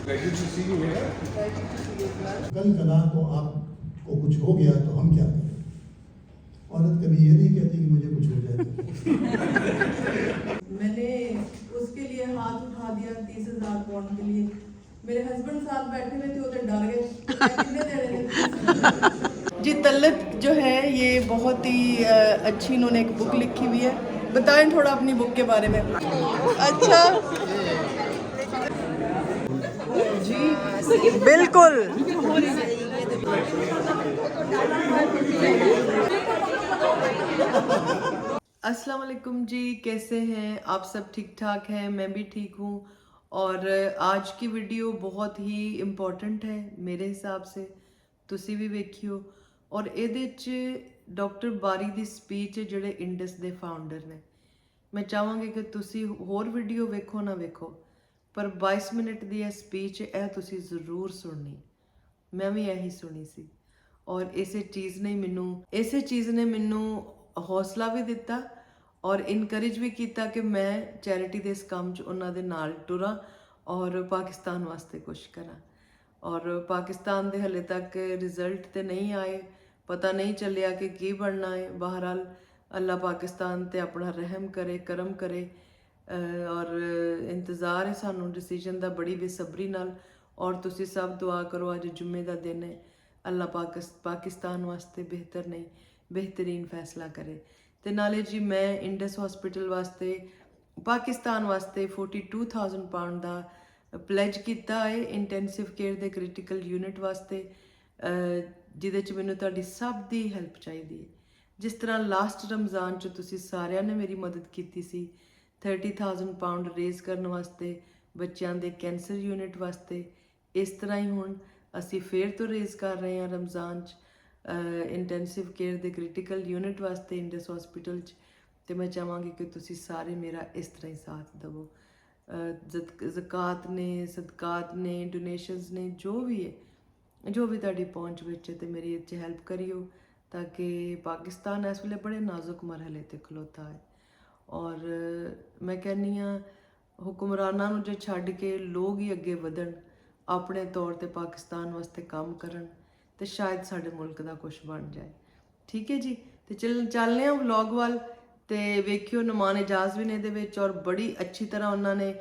कल कदा को आपको कुछ हो गया तो हम क्या करें? औरत कभी ये नहीं कहती कि मुझे कुछ हो जाए। मैंने उसके लिए हाथ उठा दिया 30,000 पाउंड के लिए। मेरे हस्बैंड साथ बैठे हुए थे, उधर डर गए कितने देने थे। जी तलत जो है ये बहुत ही अच्छी इन्होंने एक बुक लिखी हुई है। बताएं थोड़ा अपनी बुक के बारे में। अच्छा जी बिल्कुल। अस्सलाम वालेकुम जी, कैसे हैं आप सब? ठीक ठाक हैं, मैं भी ठीक हूँ। और आज की वीडियो बहुत ही इंपॉर्टेंट है मेरे हिसाब से, तुसी भी वेखियो। और ਇਹਦੇ 'ਚ ਡਾਕਟਰ ਬਾਰੀ ਦੀ ਸਪੀਚ ਜਿਹੜੇ ਇੰਡਸ ਦੇ ਫਾਊਂਡਰ ਨੇ, ਮੈਂ ਚਾਹਾਂਗੀ ਕਿ ਤੁਸੀਂ ਹੋਰ ਵੀਡੀਓ ਵੇਖੋ ਨਾ ਵੇਖੋ, ਪਰ 22 ਮਿੰਟ ਦੀ ਇਹ ਸਪੀਚ ਇਹ ਤੁਸੀਂ ਜ਼ਰੂਰ ਸੁਣਨੀ। ਮੈਂ ਵੀ ਇਹੀ ਸੁਣੀ ਸੀ ਔਰ ਇਸੇ ਚੀਜ਼ ਨੇ ਮੈਨੂੰ ਹੌਸਲਾ ਵੀ ਦਿੱਤਾ ਔਰ ਇਨਕਰੇਜ ਵੀ ਕੀਤਾ ਕਿ ਮੈਂ ਚੈਰਿਟੀ ਦੇ ਇਸ ਕੰਮ 'ਚ ਉਹਨਾਂ ਦੇ ਨਾਲ ਟੁਰਾਂ ਔਰ ਪਾਕਿਸਤਾਨ ਵਾਸਤੇ ਕੁਝ ਕਰਾਂ। ਔਰ ਪਾਕਿਸਤਾਨ ਦੇ ਹਲੇ ਤੱਕ ਰਿਜ਼ਲਟ ਤੇ ਨਹੀਂ ਆਏ, ਪਤਾ ਨਹੀਂ ਚੱਲਿਆ ਕਿ ਕੀ ਬਣਨਾ ਹੈ। ਬਹਰਾਲ ਅੱਲਾ ਪਾਕਿਸਤਾਨ ਤੇ ਆਪਣਾ ਰਹਿਮ ਕਰੇ, ਕਰਮ ਕਰੇ। ਔਰ ਇੰਤਜ਼ਾਰ ਹੈ ਸਾਨੂੰ ਡਿਸੀਜਨ ਦਾ ਬੜੀ ਬੇਸਬਰੀ ਨਾਲ। ਔਰ ਤੁਸੀਂ ਸਭ ਦੁਆ ਕਰੋ, ਅੱਜ ਜੁਮੇ ਦਾ ਦਿਨ ਹੈ, ਅੱਲਾ ਪਾਕਿਸਤਾਨ ਵਾਸਤੇ ਬਿਹਤਰ ਨਹੀਂ ਬਿਹਤਰੀਨ ਫੈਸਲਾ ਕਰੇ। ਤੇ ਨਾਲੇ ਜੀ ਮੈਂ ਇੰਡਸ ਹਸਪੀਟਲ ਵਾਸਤੇ ਪਾਕਿਸਤਾਨ ਵਾਸਤੇ 42,000 ਪਾਉਂਡ ਦਾ ਪਲੇਜ ਕੀਤਾ ਹੈ ਇੰਟੈਂਸਿਵ ਕੇਅਰ ਦੇ ਕ੍ਰਿਟੀਕਲ ਯੂਨਿਟ ਵਾਸਤੇ, ਜਿਹਦੇ 'ਚ ਮੈਨੂੰ ਤੁਹਾਡੀ ਸਭ ਦੀ ਹੈਲਪ ਚਾਹੀਦੀ ਹੈ। ਜਿਸ ਤਰ੍ਹਾਂ ਲਾਸਟ ਰਮਜ਼ਾਨ 'ਚ ਤੁਸੀਂ ਸਾਰਿਆਂ ਨੇ ਮੇਰੀ ਮਦਦ ਕੀਤੀ ਸੀ 30,000 ਪਾਉਂਡ ਰੇਜ਼ ਕਰਨ ਵਾਸਤੇ ਬੱਚਿਆਂ ਦੇ ਕੈਂਸਰ ਯੂਨਿਟ ਵਾਸਤੇ, ਇਸ ਤਰ੍ਹਾਂ ਹੀ ਹੁਣ ਅਸੀਂ ਫੇਰ ਤੋਂ ਰੇਜ਼ ਕਰ ਰਹੇ ਹਾਂ ਰਮਜ਼ਾਨ 'ਚ ਇੰਟੈਂਸਿਵ ਕੇਅਰ ਦੇ ਕ੍ਰਿਟੀਕਲ ਯੂਨਿਟ ਵਾਸਤੇ ਇੰਡਸ ਹਸਪੀਟਲ 'ਚ। ਤੇ ਮੈਂ ਚਾਹਾਂਗੀ ਕਿ ਤੁਸੀਂ ਸਾਰੇ ਮੇਰਾ ਇਸ ਤਰ੍ਹਾਂ ਹੀ ਸਾਥ ਦੇਵੋ। ਜ਼ਕਾਤ ਨੇ, ਸਦਕਾਤ ਨੇ, ਡੋਨੇਸ਼ਨਸ ਨੇ, ਜੋ ਵੀ ਹੈ, ਜੋ ਵੀ ਤੁਹਾਡੀ ਪਹੁੰਚ ਵਿੱਚ ਹੈ, ਤੇ ਮੇਰੀ ਇਹ 'ਚ ਹੈਲਪ ਕਰਿਓ ਤਾਂ ਕਿ ਪਾਕਿਸਤਾਨ ਇਸ ਵੇਲੇ ਬੜੇ ਨਾਜ਼ੁਕ ਮਰਹਲੇ ਤੇ ਖਲੋਤਾ ਹੈ। ਔਰ ਮੈਂ ਕਹਿੰਦੀ ਹਾਂ ਹੁਕਮਰਾਨਾਂ ਨੂੰ ਜੇ ਛੱਡ ਕੇ ਲੋਕ ਹੀ ਅੱਗੇ ਵਧਣ, ਆਪਣੇ ਤੌਰ ਤੇ ਪਾਕਿਸਤਾਨ ਵਾਸਤੇ ਕੰਮ ਕਰਨ, ਤੇ ਸ਼ਾਇਦ ਸਾਡੇ ਮੁਲਕ ਦਾ ਕੁਝ ਬਣ ਜਾਏ। ਠੀਕ ਹੈ ਜੀ, ਤੇ ਚੱਲਦੇ ਹਾਂ ਵਲੌਗ ਵੱਲ ਤੇ ਵੇਖਿਓ। ਨੁਮਾਨ ਇਜਾਜ਼ ਵੀ ਨੇ ਇਹਦੇ ਵਿੱਚ ਔਰ ਬੜੀ ਅੱਛੀ ਤਰ੍ਹਾਂ ਉਹਨਾਂ ਨੇ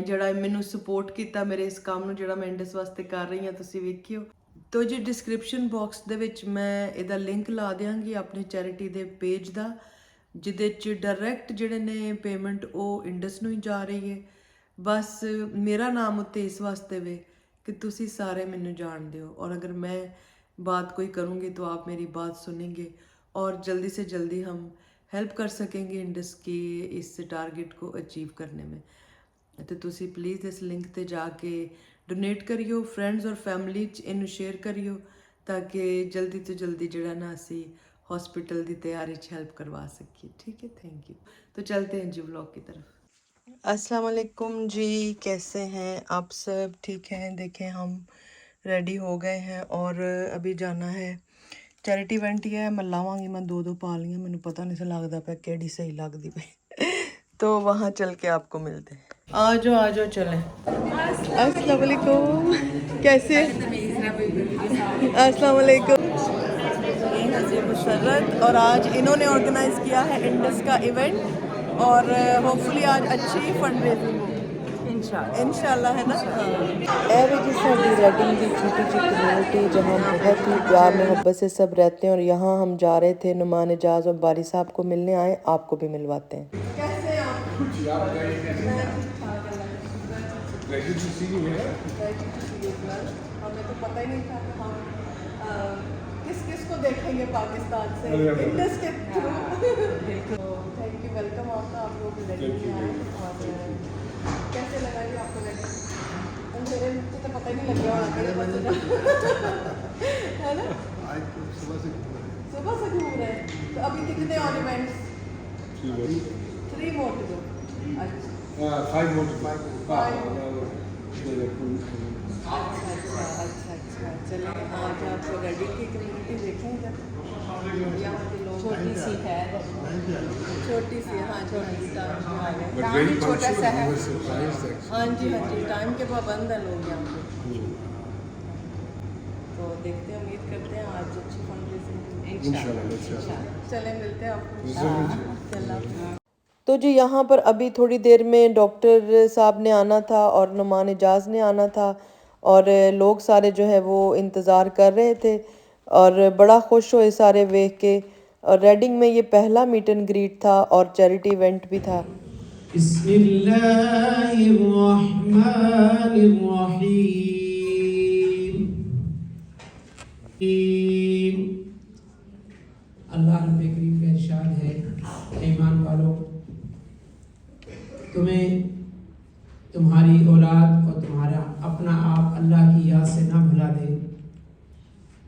ਜਿਹੜਾ ਮੈਨੂੰ ਸਪੋਰਟ ਕੀਤਾ ਮੇਰੇ ਇਸ ਕੰਮ ਨੂੰ ਜਿਹੜਾ ਮੈਂ ਇੰਡਸ ਵਾਸਤੇ ਕਰ ਰਹੀ ਹਾਂ, ਤੁਸੀਂ ਵੇਖਿਓ। ਤੋ ਜੀ ਡਿਸਕ੍ਰਿਪਸ਼ਨ ਬਾਕਸ ਦੇ ਵਿੱਚ ਮੈਂ ਇਹਦਾ ਲਿੰਕ ਲਾ ਦਿਆਂਗੀ ਆਪਣੀ ਚੈਰਿਟੀ ਦੇ ਪੇਜ ਦਾ, ਜਿਹਦੇ 'ਚ ਡਾਇਰੈਕਟ ਜਿਹੜੇ ਨੇ ਪੇਮੈਂਟ ਉਹ ਇੰਡਸ ਨੂੰ ਹੀ ਜਾ ਰਹੀ ਹੈ। ਬਸ ਮੇਰਾ ਨਾਮ ਉੱਤੇ ਇਸ ਵਾਸਤੇ ਵੇ कि तुसी सारे मैनू जान दो, और अगर मैं बात कोई करूँगी तो आप मेरी बात सुनेंगे और जल्दी से जल्दी हम हेल्प कर सकेंगे इंडस की इस टारगेट को अचीव करने में। तो तुसी प्लीज़ इस लिंक ते जाके डोनेट करियो, फ्रेंड्स और फैमिली इनू शेयर करियो ताकि जल्दी तो जल्दी जड़ा ना असी हॉस्पिटल की तैयारी हेल्प करवा सकिए। ठीक है, थैंक यू। तो चलते हैं जी व्लॉग की तरफ। अस्सलाम वालेकुम जी, कैसे हैं आप सब? ठीक हैं? देखें हम रेडी हो गए हैं और अभी जाना है चैरिटी इवेंट ही है। मैं लावांगी, मैं दो पा लियाँ, मैंने पता नहीं से लगता पे केड़ी सही लगती पे तो वहाँ चल के आपको मिलते हैं। आ जाओ चलें। अस्सलाम वालेकुम, कैसे? अस्सलाम वालेकुम। मुशर्रत, और आज इन्होंने ऑर्गेनाइज किया है इंडस का इवेंट और होपफुली आज अच्छी फंड रेजिंग हो इंशाल्लाह, है ना। जी साडी रेडिंग की छोटी सी कम्युनिटी जहाँ बहुत ही प्यार मोहब्बत से सब रहते हैं, और यहाँ हम जा रहे थे नुमान इजाज़ और बारी साहब को मिलने आए, आपको भी मिलवाते हैं। कैसे हैं आप? हमें तो पता ही नहीं था कि हम किस को देखेंगे पाकिस्तान से इंडस के थ्रू। थैंक यू, वेलकम आपका, आप लोग रेडी आए। और कैसे लगा ये आपको रेडी? मेरे मुझे तो पता ही नहीं लग गया होना मेरे बच्चे है ना। सुबह से घूम रहे हैं, तो अभी कितने और इवेंट्स? 3 more to go। अच्छा 5 more to go। अच्छा। चले आज आप रेडिंग की कम्युनिटी देखें इधर यहाँ के लोग छोटी सी है छोटी सी हाँ छोटी टाइम आ गए टाइम भी छोटा सा है हाँ जी टाइम के पाबंद हैं लोग यहाँ पे तो देखते हैं उम्मीद करते हैं आज अच्छी फंड इंशाल्लाह चले मिलते हैं आपको तो जी यहाँ पर अभी थोड़ी देर में डॉक्टर साहब ने आना था और नुमान एजाज ने आना था और लोग सारे जो है वो इंतज़ार कर रहे थे और बड़ा खुश हुए सारे देख के और रेडिंग में ये पहला मीट एंड ग्रीट था और चैरिटी इवेंट भी था अल्लाह रब्बे करीम का इरशाद है, ईमान वालों, तुम्हें तुम्हारी औलाद और तुम्हारा अपना आप अल्लाह की याद से ना भुला दे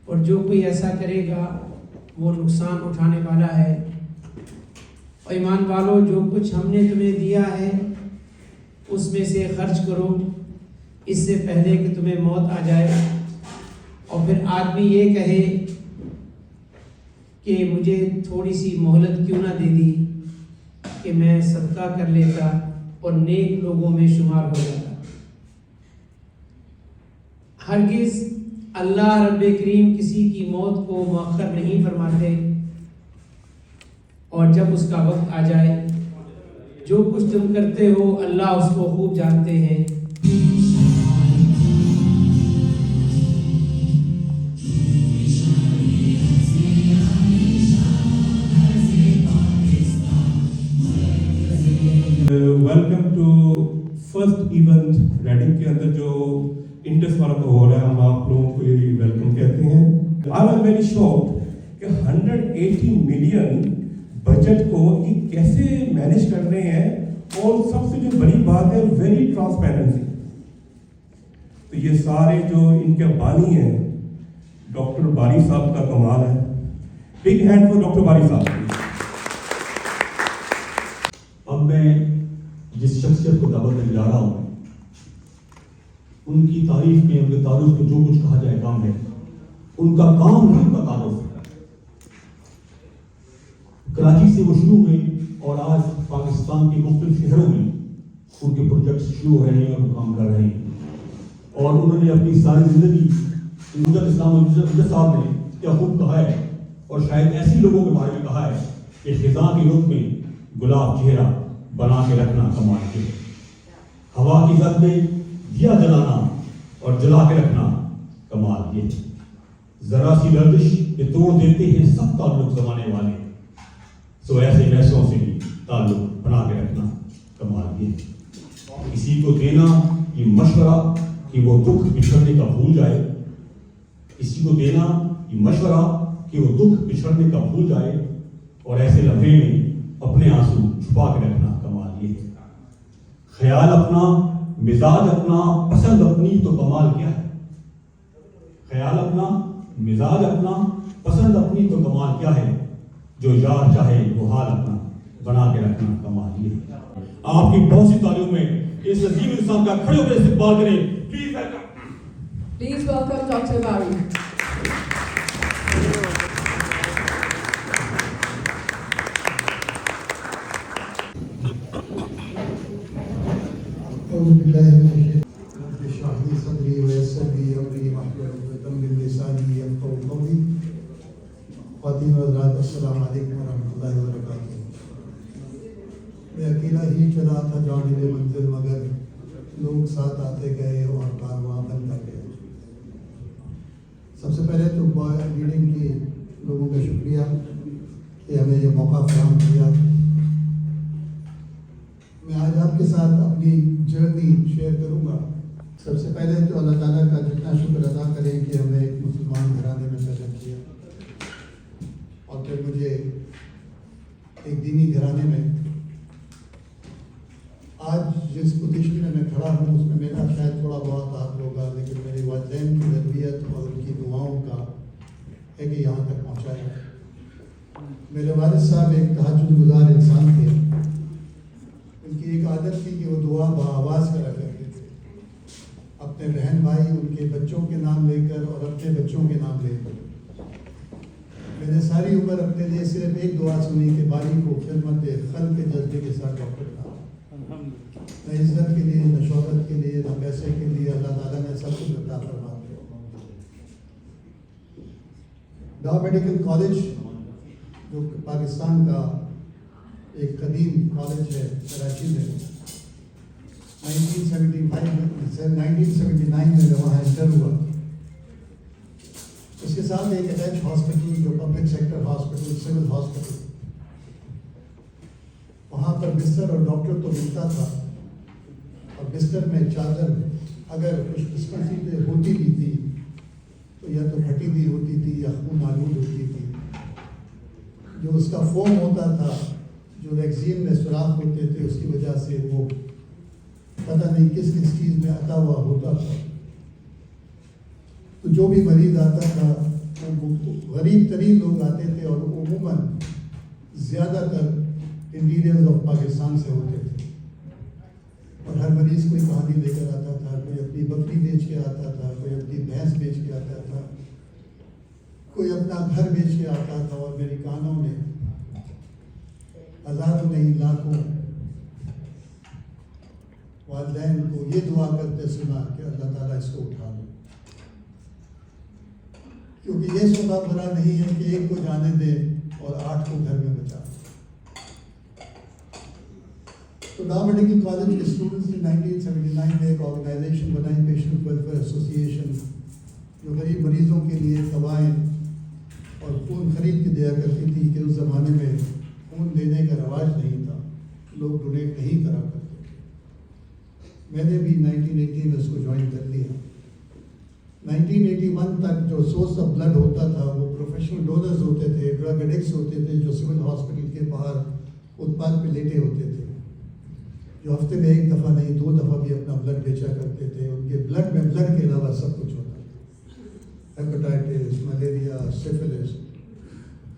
और जो कोई ऐसा करेगा वो नुकसान उठाने वाला है। और ईमान वालों, जो कुछ हमने तुम्हें दिया है उसमें से खर्च करो इससे पहले कि तुम्हें मौत आ जाए और फिर आदमी ये कहे कि मुझे थोड़ी सी मोहलत क्यों ना दे दी कि मैं सदका कर लेता और नेक लोगों में शुमार हो जाता। हरगिज़ अल्लाह रब्बे करीम किसी की मौत को मुअख्खर नहीं फरमाते और जब उसका वक्त आ जाए, जो कुछ तुम करते हो अल्लाह उसको खूब जानते हैं। Welcome to first event reading के अंदर जो इंडस वाला तो हो रहा है, हम आप लोगों को ये वेलकम कहते हैं। आई एम वेरी शॉक्ड कि 180 मिलियन बजट को ये कैसे मैनेज कर रहे हैं और सबसे जो बड़ी बात है वेरी ट्रांसपेरेंसी। तो ये सारे जो इनके बानी हैं डॉक्टर बारी साहब का कमाल है। बिग हैंड फॉर डॉक्टर बारी साहब। अब मैं जिस शख्सियत को दावत देने जा रहा हूँ उनकी तारीफ में, उनके तारुफ में जो कुछ कहा जाए काम है, उनका काम ही उनका तारुफ है। कराची से वो शुरू हुए और आज पाकिस्तान के मुख्तलिफ शहरों में उनके प्रोजेक्ट्स शुरू हो रहे हैं और काम कर रहे हैं और उन्होंने अपनी सारी जिंदगी मुजद इस्लाम साहब ने क्या खूब कहा है और शायद ऐसे लोगों के बारे में कहा है कि खिज़ां की रुख में गुलाब चेहरा बना के रखना कमाल के, हवा की जद में दिया जलाना और जला के रखना कमाल ये, जरा सी गर्दिश ये तोड़ देते हैं सब ताल्लुक जमाने वाले, सो ऐसे वैसों से भी ताल्लुक बना के रखना कमाल ये। किसी को देना ये मशवरा कि वो दुख बिछड़ने का भूल जाए, किसी को देना ये मशवरा कि वो दुख बिछड़ने का भूल जाए और ऐसे लम्हे में अपने आंसू छुपा के रखना कमाल ये। ख्याल अपना, मिजाज अपना, पसंद अपनी तो कमाल क्या है। ख्याल अपना, मिजाज अपना, पसंद अपनी तो कमाल क्या है। जो यार चाहे वो हाल अपना बना के रखना कमाल ये। आपकी बहुत सी तालियों में इस अजीम इंसान का खड़े होकर इस्तेमाल करें। Please welcome Dr. Bari. मैं अकेला ही चला था जाने मंजिल, मगर लोग साथ आते गए और कारवां बनता गया। सबसे पहले तो लीडिंग के लोगों का शुक्रिया कि हमें ये मौका फराहम किया। मैं आज आपके साथ अपनी जर्नी शेयर करूंगा। सबसे पहले तो अल्लाह ताला का जितना शुक्र अदा करें कि हमें एक मुसलमान घराने में पैदा किया और फिर मुझे एक दीनी घराने में आज जिस पोजीशन में मैं खड़ा हूँ उसमें मेरा शायद थोड़ा बहुत हाथ होगा, लेकिन मेरे वालिदैन की तरबियत और उनकी दुआओं का है कि यहाँ तक पहुँचाया। मेरे वालिद साहब एक तहज्जुद गुज़ार इंसान थे। उनकी एक आदत थी कि वो दुआ बाआवाज़ करा करते थे। अपने بہن بھائی ان کے بچوں کے نام لے کر اور اپنے بچوں کے نام لے کر. میں نے ساری عمر اپنے لیے صرف ایک دعا سنی کہ باری کو خدمت خلق کے جذبے کے ساتھ ڈاکٹر بنا. نہ عزت کے لیے، نہ شہرت کے لیے، نہ پیسے کے لیے. اللہ تعالیٰ نے سب کچھ عطا فرما دیا. ڈا میڈیکل کالج جو پاکستان کا ایک قدیم کالج ہے کراچی میں، 1979 میں وہاں انٹر ہوا. اس کے ساتھ ایک اٹیچ ہاسپٹل جو public sector hospital, civil hospital, وہاں پر بستر اور ڈاکٹر تو ملتا تھا، اور بستر میں چادر اگر خوش قسمتی پہ ہوتی بھی تھی تو یا تو پھٹی ہوئی ہوتی تھی یا خون آلود ہوتی تھی. جو اس کا فوم ہوتا تھا، جو ویکسین میں سوراخ ہوتے تھے، اس کی وجہ سے وہ پتہ نہیں کس کس چیز میں عطا ہوا ہوتا تھا. تو جو بھی مریض آتا تھا وہ غریب ترین لوگ آتے تھے، اور عموماً زیادہ تر انٹیریئرز آف پاکستان سے ہوتے تھے. اور ہر مریض کوئی کہانی لے کر آتا تھا. کوئی اپنی بکری بیچ کے آتا تھا، کوئی اپنی بھینس بیچ کے آتا تھا، کوئی اپنا گھر بیچ کے آتا تھا. اور میری کانوں نے ہزاروں نہیں لاکھوں والدین کو یہ دعا کرتے سنا کہ اللہ تعالیٰ اس کو اٹھا لے. کیونکہ یہ صبح برا نہیں ہے کہ ایک کو جانے دے اور 8 کو گھر میں بچا. تو ڈا میڈیکل کالج کے اسٹوڈنٹس نے 1979 میں ایک آرگنائزیشن بنائی، پیشنٹ ویلفیئر ایسوسیشن، جو غریب مریضوں کے لیے دوائیں اور خون خرید کے دیا کرتی تھی. کہ اس زمانے میں خون دینے کا رواج نہیں تھا، لوگ ڈونیٹ نہیں کرا کرتے. میں نے بھی 1980 میں اس کو جوائن کر لیا. 1981 تک جو سورس آف بلڈ ہوتا تھا وہ پروفیشنل ڈونرز ہوتے تھے، ڈرگ ایڈکٹس ہوتے تھے، جو سول ہاسپٹل کے باہر فٹ پاتھ پہ لیٹے ہوتے تھے، جو ہفتے میں 1 دفعہ نہیں 2 دفعہ بھی اپنا بلڈ بیچا کرتے تھے. ان کے بلڈ میں بلڈ کے علاوہ سب کچھ ہوتا تھا، ہیپیٹائٹس، ملیریا، سفلس.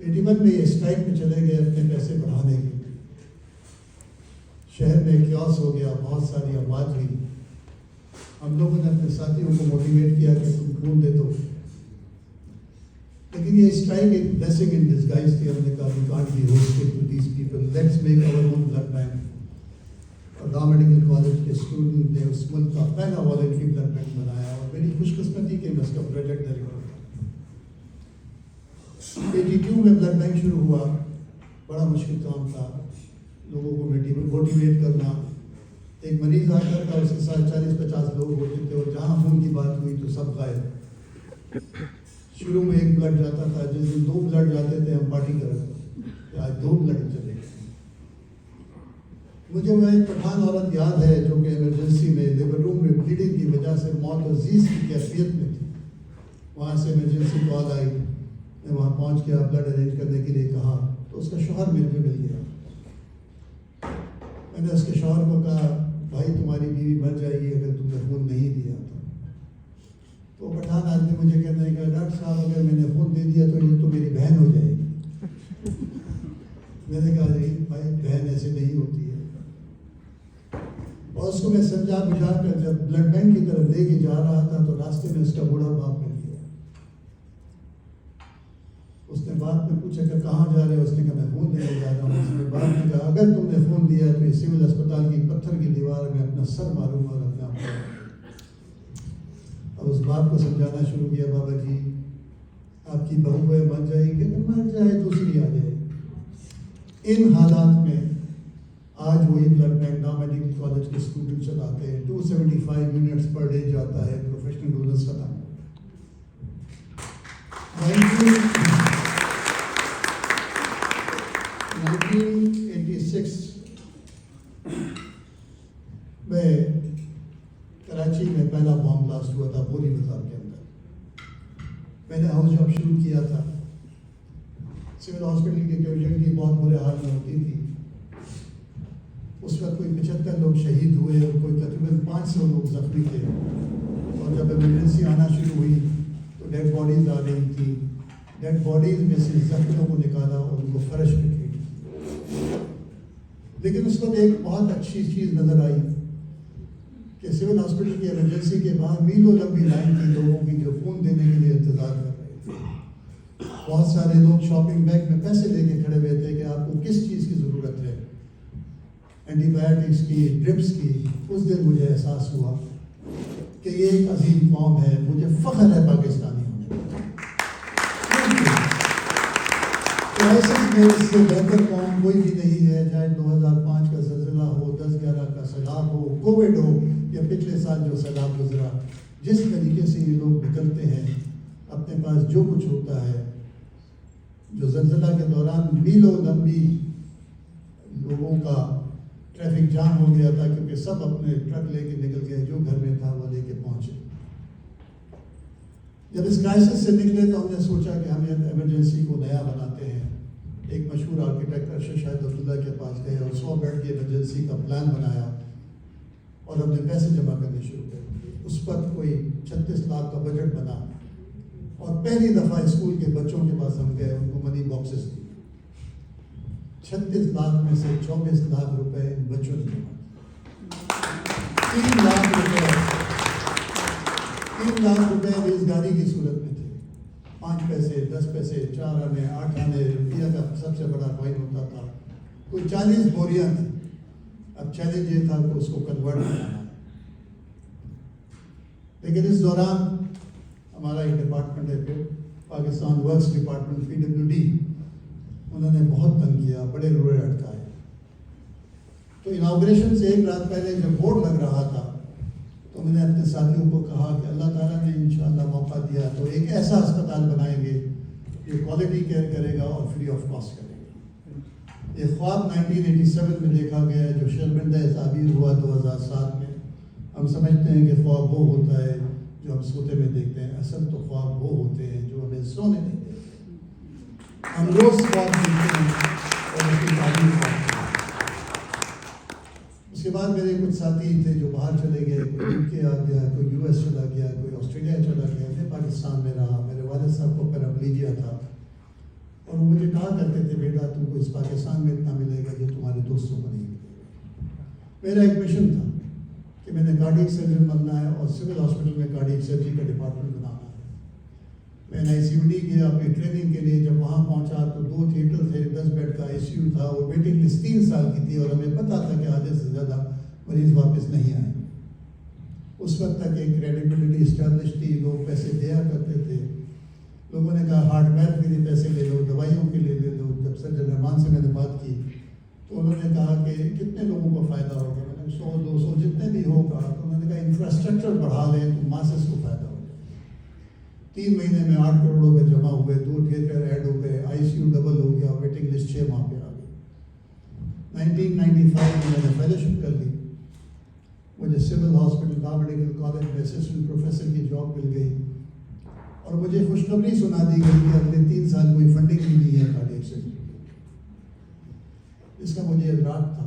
81 میں یہ اسٹرائک میں چلے گئے اپنے پیسے بڑھانے کے. شہر میں کیوس ہو گیا، بہت ساری اموات ہوئی. ہم لوگوں نے اپنے ساتھیوں کو موٹیویٹ کیا کہ تم خون دے دو، لیکن یہ اسٹرائک ایک بلیسنگ ان ڈسگائز تھی. ہم نے کہا we can't be hosted to these people, let's make our own blood bank. اور ڈا میڈیکل کالج کے اسٹوڈنٹ نے اس ملک کا پہلا والنٹری بلڈ بینک بنایا، اور میری خوش قسمتی کہ میں اس کا پروجیکٹ ڈائریکٹر تھا. 82 میں بلڈ بینک شروع ہوا. بڑا مشکل کام تھا، لوگوں کو موٹیویٹ کرنا. ایک مریض آتا تھا، اس کے ساتھ 40-50 لوگ ہوتے تھے، اور جہاں خون کی بات ہوئی تو سب غائب. شروع میں 1 بلڈ جاتا تھا، جس دن 2 بلڈ جاتے تھے ہم پارٹی کر رہے تھے کہ آج 2 بلڈ چلے گئے. مجھے وہ ایک پٹھان عورت یاد ہے جو کہ ایمرجنسی میں لیبر روم میں بلیڈنگ کی وجہ سے موت و زیز کی کیفیت میں تھی. وہاں سے ایمرجنسی کال آئی، میں وہاں پہنچ گیا، بلڈ ارینج کرنے کے لیے کہا تو اس کا شوہر مل گیا. میں نے اس کے شوہر کو کہا بھائی تمہاری بیوی مر جائے گی اگر تم نے خون نہیں دیا. تو پٹھان آدمی مجھے کہتا ہے کہ ڈاکٹر صاحب اگر میں نے خون دے دیا تو یہ تو میری بہن ہو جائے گی. میں نے کہا جی بھائی بہن ایسے نہیں ہوتی ہے. اور اس کو میں سمجھا بجھا کر جب بلڈ بینک کی طرف لے کے جا رہا تھا تو راستے میں اس کا بوڑھا باپ مل گیا. اس نے باپ نے پوچھا کہ کہاں جا رہے ہو؟ اس نے کہا میں خون دینے جا رہا ہوں. اس نے باپ نے کہا اگر تم نے خون دیا تو یہ سول اسپتال کی پتھر کی دیوار میں اپنا سر ماروں گا اور اپنا آپ. اب اس باپ کو سمجھانا شروع کیا، بابا جی آپ کی بہو ہے مر جائے گی، مر جائے دوسری آ جائے. ان حالات میں آج وہی بلڈ بینک ڈا میڈیکل کالج کے اسٹوڈنٹ چلاتے ہیں. 275 یونٹس پر ڈے جاتا ہے پروفیشنل ڈونرز کا نام. 1986 میں کراچی میں پہلا بام بلاسٹ ہوا تھا بولی بازار کے اندر. میں نے ہاؤس جاب شروع کیا تھا. سول ہاسپٹل کی کیجویلٹی بہت برے حال میں ہوتی تھی. اس وقت کوئی 75 لوگ شہید ہوئے اور کوئی تقریباً 500 لوگ زخمی تھے. اور جب ایمرجنسی آنا شروع ہوئی تو ڈیڈ باڈیز آ رہی تھی. ڈیڈ باڈیز میں سے زخمیوں کو نکالا اور ان کو فرش پہ کھینچا. لیکن اس وقت ایک بہت اچھی چیز نظر آئی کہ کہ سول ہاسپٹل کی ایمرجنسی کے باہر میلوں لمبی لائن تھی لوگوں کی جو خون دینے کے لیے انتظار کر رہے تھے. بہت سارے لوگ شاپنگ بیگ میں پیسے لے کے کھڑے ہوئے تھے کہ آپ کو کس چیز کی ضرورت ہے, اینٹی بایوٹکس کی, ڈرپس کی. اس دن مجھے احساس ہوا کہ یہ ایک عظیم قوم ہے, مجھے فخر ہے پاکستانی ہونے کا. کرائسس میں اس سے بہتر قوم کوئی بھی نہیں ہے, چاہے 2005 کا زلزلہ ہو, 10/11 کا سیلاب ہو, کووڈ ہو یا پچھلے سال جو سیلاب گزرا. جس طریقے سے یہ لوگ نکلتے ہیں, اپنے پاس جو کچھ ہوتا ہے, جو زلزلہ کے دوران میلوں لمبی لوگوں کا ٹریفک جام ہو گیا تھا کیونکہ سب اپنے ٹرک لے کے نکل گئے, جو گھر میں تھا وہ لے کے پہنچے. جب اس کرائسس سے نکلے تو ہم نے سوچا کہ ہم ایمرجنسی کو نیا بناتے ہیں. ایک مشہور آرکیٹیکٹ ارشد شاہد عبداللہ کے پاس گئے اور 100 بیڈ کی ایمرجنسی کا پلان بنایا اور ہم نے پیسے جمع کرنے شروع کر دیے. اس وقت کوئی 36 لاکھ کا بجٹ بنا اور پہلی دفعہ اسکول کے بچوں کے پاس ہم گئے, ان کو منی باکسز دی. 36 لاکھ میں سے 24 لاکھ روپے ان بچوں نے جمع کیے. 3 لاکھ روپے بیزگاری کی صورت میں تھے. 5 پیسے, 10 پیسے, 4 آنے, 8 آنے, روپیہ کا سب سے بڑا کوائن ہوتا تھا. کوئی 40 بوریاں تھیں. اب چیلنج یہ تھا کہ اس کو کنورٹ کرنا. لیکن اس دوران ہمارا ایک ڈپارٹمنٹ ہے, پاکستان ورکس ڈپارٹمنٹ, PWD, انہوں نے بہت تنگ کیا, بڑے روڑے اٹکائے. تو اناگوریشن سے ایک رات پہلے جب بورڈ لگ رہا تھا تو میں نے اپنے ساتھیوں کو کہا کہ اللہ تعالیٰ نے انشاءاللہ موقع دیا تو ایک ایسا اسپتال بنائیں گے جو کوالٹی کیئر کرے گا اور فری آف کاسٹ کرے گا. یہ خواب 1987 میں دیکھا گیا ہے جو شرمندہ تعبیر ہوا 2007 میں. ہم سمجھتے ہیں کہ خواب وہ ہوتا ہے جو ہم سوتے میں دیکھتے ہیں, اصل تو خواب وہ ہوتے ہیں جو ہمیں سونے نہیں دیتے. ہم روز خواب دیکھتے ہیں اور اس کی تعبیر کرتے ہیں. اس کے بعد میرے کچھ ساتھی تھے جو باہر چلے گئے, کوئی UK آ گیا, کوئی US چلا گیا, کوئی آسٹریلیا چلا گیا. میں پاکستان میں رہا. میرے والد صاحب کو پیراپلیجیا تھا اور وہ مجھے کہا کرتے تھے بیٹا تم کو اس پاکستان میں اتنا ملے گا جو تمہارے دوستوں کو نہیں ملے گا. میرا ایک مشن تھا کہ میں نے کارڈیک سرجن بننا ہے اور سول ہاسپٹل میں کارڈیک سرجری کا ڈپارٹمنٹ بنانا ہے. میں نے ICUD گیا اپنی ٹریننگ کے لیے. جب وہاں پہنچا تو 2 تھیٹر تھے, 10 بیڈ کا ICU تھا. وہ ویٹنگ لسٹ 3 سال کی تھی اور ہمیں پتا تھا کہ آدھے سے زیادہ مریض واپس نہیں آئے. اس وقت تک ایک کریڈیبلٹی اسٹیبلش تھی, لوگ پیسے دیا کرتے تھے. لوگوں نے کہا ہارٹ میتھ کے لیے پیسے لے لو, دوائیوں کے لیے لے لو. جب سرجن رحمان سے میں نے بات کی تو انہوں نے کہا کہ کتنے لوگوں کو فائدہ ہوگا. میں نے 100-200 جتنے بھی ہوگا. تو انہوں نے کہا انفراسٹرکچر بڑھا لیں تو ماسس کو فائدہ ہوگا. 3 مہینے میں 8 کروڑ روپے جمع ہوئے, 2 تھیٹر ایڈ ہو گئے, ICU ڈبل ہو گیا, ویٹنگ لسٹ 6 ماہ پہ آ گئی. 1995 میں نے فیلوشپ کر لی. مجھے سول ہاسپٹل لا میڈیکل کالج میں اسسٹنٹ پروفیسر کی جاب مل گئی اور مجھے خوشخبری سنا دی گئی کہ اگلے 3 سال کوئی فنڈنگ بھی نہیں ہے کارڈیک سرجری. اس کا مجھے ادراک تھا.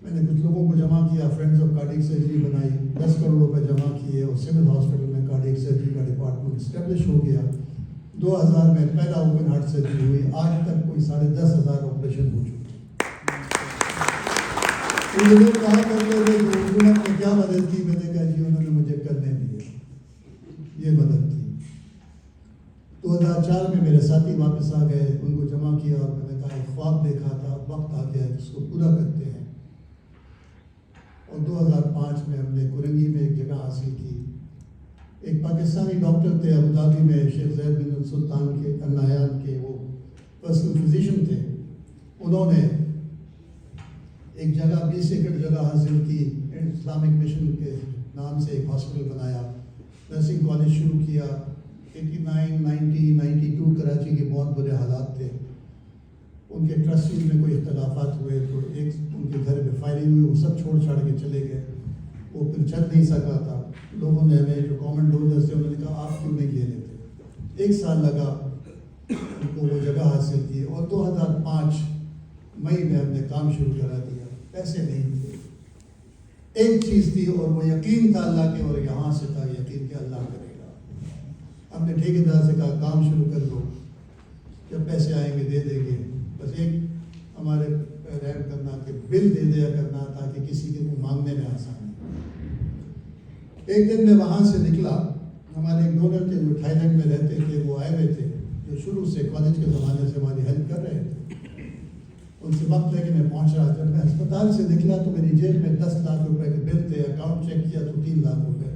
میں نے کچھ لوگوں کو جمع کیا, فرینڈز آف کارڈیک سرجری بنائی, 10 کروڑ روپے جمع کیے اور سول ہاسپٹل میں کارڈیک سرجری کا ڈپارٹمنٹ اسٹیبلش ہو گیا. 2000 میں پہلا اوپن ہارٹ سرجری ہوئی. آج تک کوئی 10,500 آپریشن ہو چکے. مجھے لوگ کہا کرتے تھے کہ حکومت نے کیا مدد کی. میں نے کہا جی انہوں نے مجھے کرنے دیا, یہ مدد کی. 2004 میں میرے ساتھی واپس آ گئے, ان کو جمع کیا اور میں نے کہا ایک خواب دیکھا تھا, وقت آ گیا اس کو پورا کرتے ہیں. اور 2005 میں ہم نے کرنگی میں ایک جگہ حاصل کی. ایک پاکستانی ڈاکٹر تھے ابوظہبی میں, شیخ زید بن سلطان کے النہیان کے, وہ پرسنل فزیشین تھے. انہوں نے ایک جگہ 20 ایکڑ جگہ حاصل کی, اسلامک مشن کے نام سے ایک ہاسپٹل بنایا, نرسنگ کالج شروع کیا. 89, 90, 92 کراچی کے بہت برے حالات تھے. ان کے ٹرسٹیز میں کوئی اختلافات ہوئے تو ایک ان کے گھر میں فائرنگ ہوئی, وہ سب چھوڑ چھاڑ کے چلے گئے. وہ پھر چل نہیں سکا تھا. لوگوں نے ہمیں جو گورنمنٹ ڈونرز تھے انہوں نے کہا آپ کیوں نہیں لے لیتے. 1 سال لگا ان کو وہ جگہ حاصل کی اور 2005 مئی میں ہم نے کام شروع کرا دیا. پیسے نہیں تھے, ایک چیز تھی اور وہ یقین تھا اللہ کے, اور یہاں سے تھا یقین کہ اللہ کرے گا. ہم نے ٹھیکیدار سے کہا کام شروع کر دو, جب پیسے آئیں گے دے دیں گے. بس ایک ہمارے رحم کرنا کہ بل دے دیا کرنا تاکہ کسی کے کو مانگنے میں آسانی. ایک دن میں وہاں سے نکلا, ہمارے ایک ڈونر تھے جو تھائی لینڈ میں رہتے تھے, وہ آئے ہوئے تھے جو شروع سے کالج کے زمانے سے ہماری ہیلپ کر رہے تھے. ان سے وقت لے کے میں پہنچ رہا. جب میں ہسپتال سے نکلا تو میری جیب میں 10 لاکھ روپے کے بل تھے. اکاؤنٹ چیک کیا تو 3 لاکھ روپے.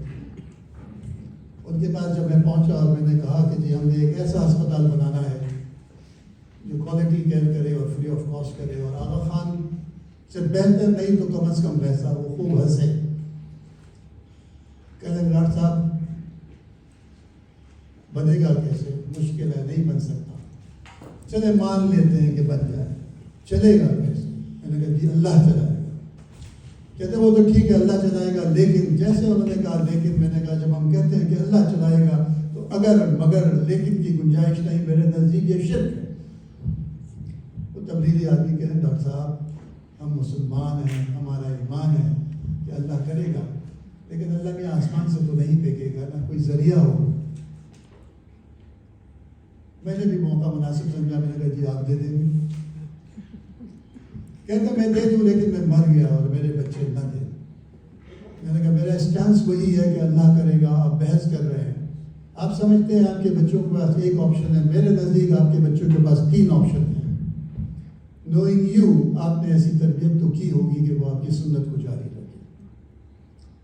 ان کے پاس جب میں پہنچا اور میں نے کہا کہ جی ہم نے ایک ایسا ہسپتال بنانا ہے جو کوالٹی کیئر کرے اور فری آف کاسٹ کرے, اور آغا خان سے بہتر نہیں تو کم از کم ویسا. وہ خوب ہنسے, کہنے لگے ڈاکٹر صاحب بنے گا کیسے, مشکل ہے, نہیں بن سکتا. چلے مان لیتے ہیں کہ بن جائے, چلے گا کیسے؟ میں نے کہا جی اللہ چلائے گا. کہتے وہ تو ٹھیک ہے اللہ چلائے گا, لیکن جیسے انہوں نے کہا لیکن, میں نے کہا جب ہم کہتے ہیں کہ اللہ چلائے گا تو اگر مگر لیکن کی گنجائش نہیں, میرے نزدیک یہ شرک ہے. وہ تبلیغی آدمی کہتے ہیں ڈاکٹر صاحب ہم مسلمان ہیں, ہمارا ایمان ہے کہ اللہ کرے گا, لیکن اللہ کے آسمان سے تو نہیں پھینکے گا نا, کوئی ذریعہ ہو. میں نے بھی موقع مناسب سمجھا, میں نے کہا جی آپ دے دیں گے. کہتے میں دے دوں لیکن میں مر گیا اور میرے بچے نہ دیں. میں نے کہا میرا اسٹانس وہی ہے کہ اللہ کرے گا. آپ بحث کر رہے ہیں, آپ سمجھتے ہیں آپ کے بچوں کے پاس ایک آپشن ہے, میرے نزدیک آپ کے بچوں کے پاس 3 آپشن ہیں. نوئنگ یو, آپ نے ایسی تربیت تو کی ہوگی کہ وہ آپ کی سنت کو جاری رکھے.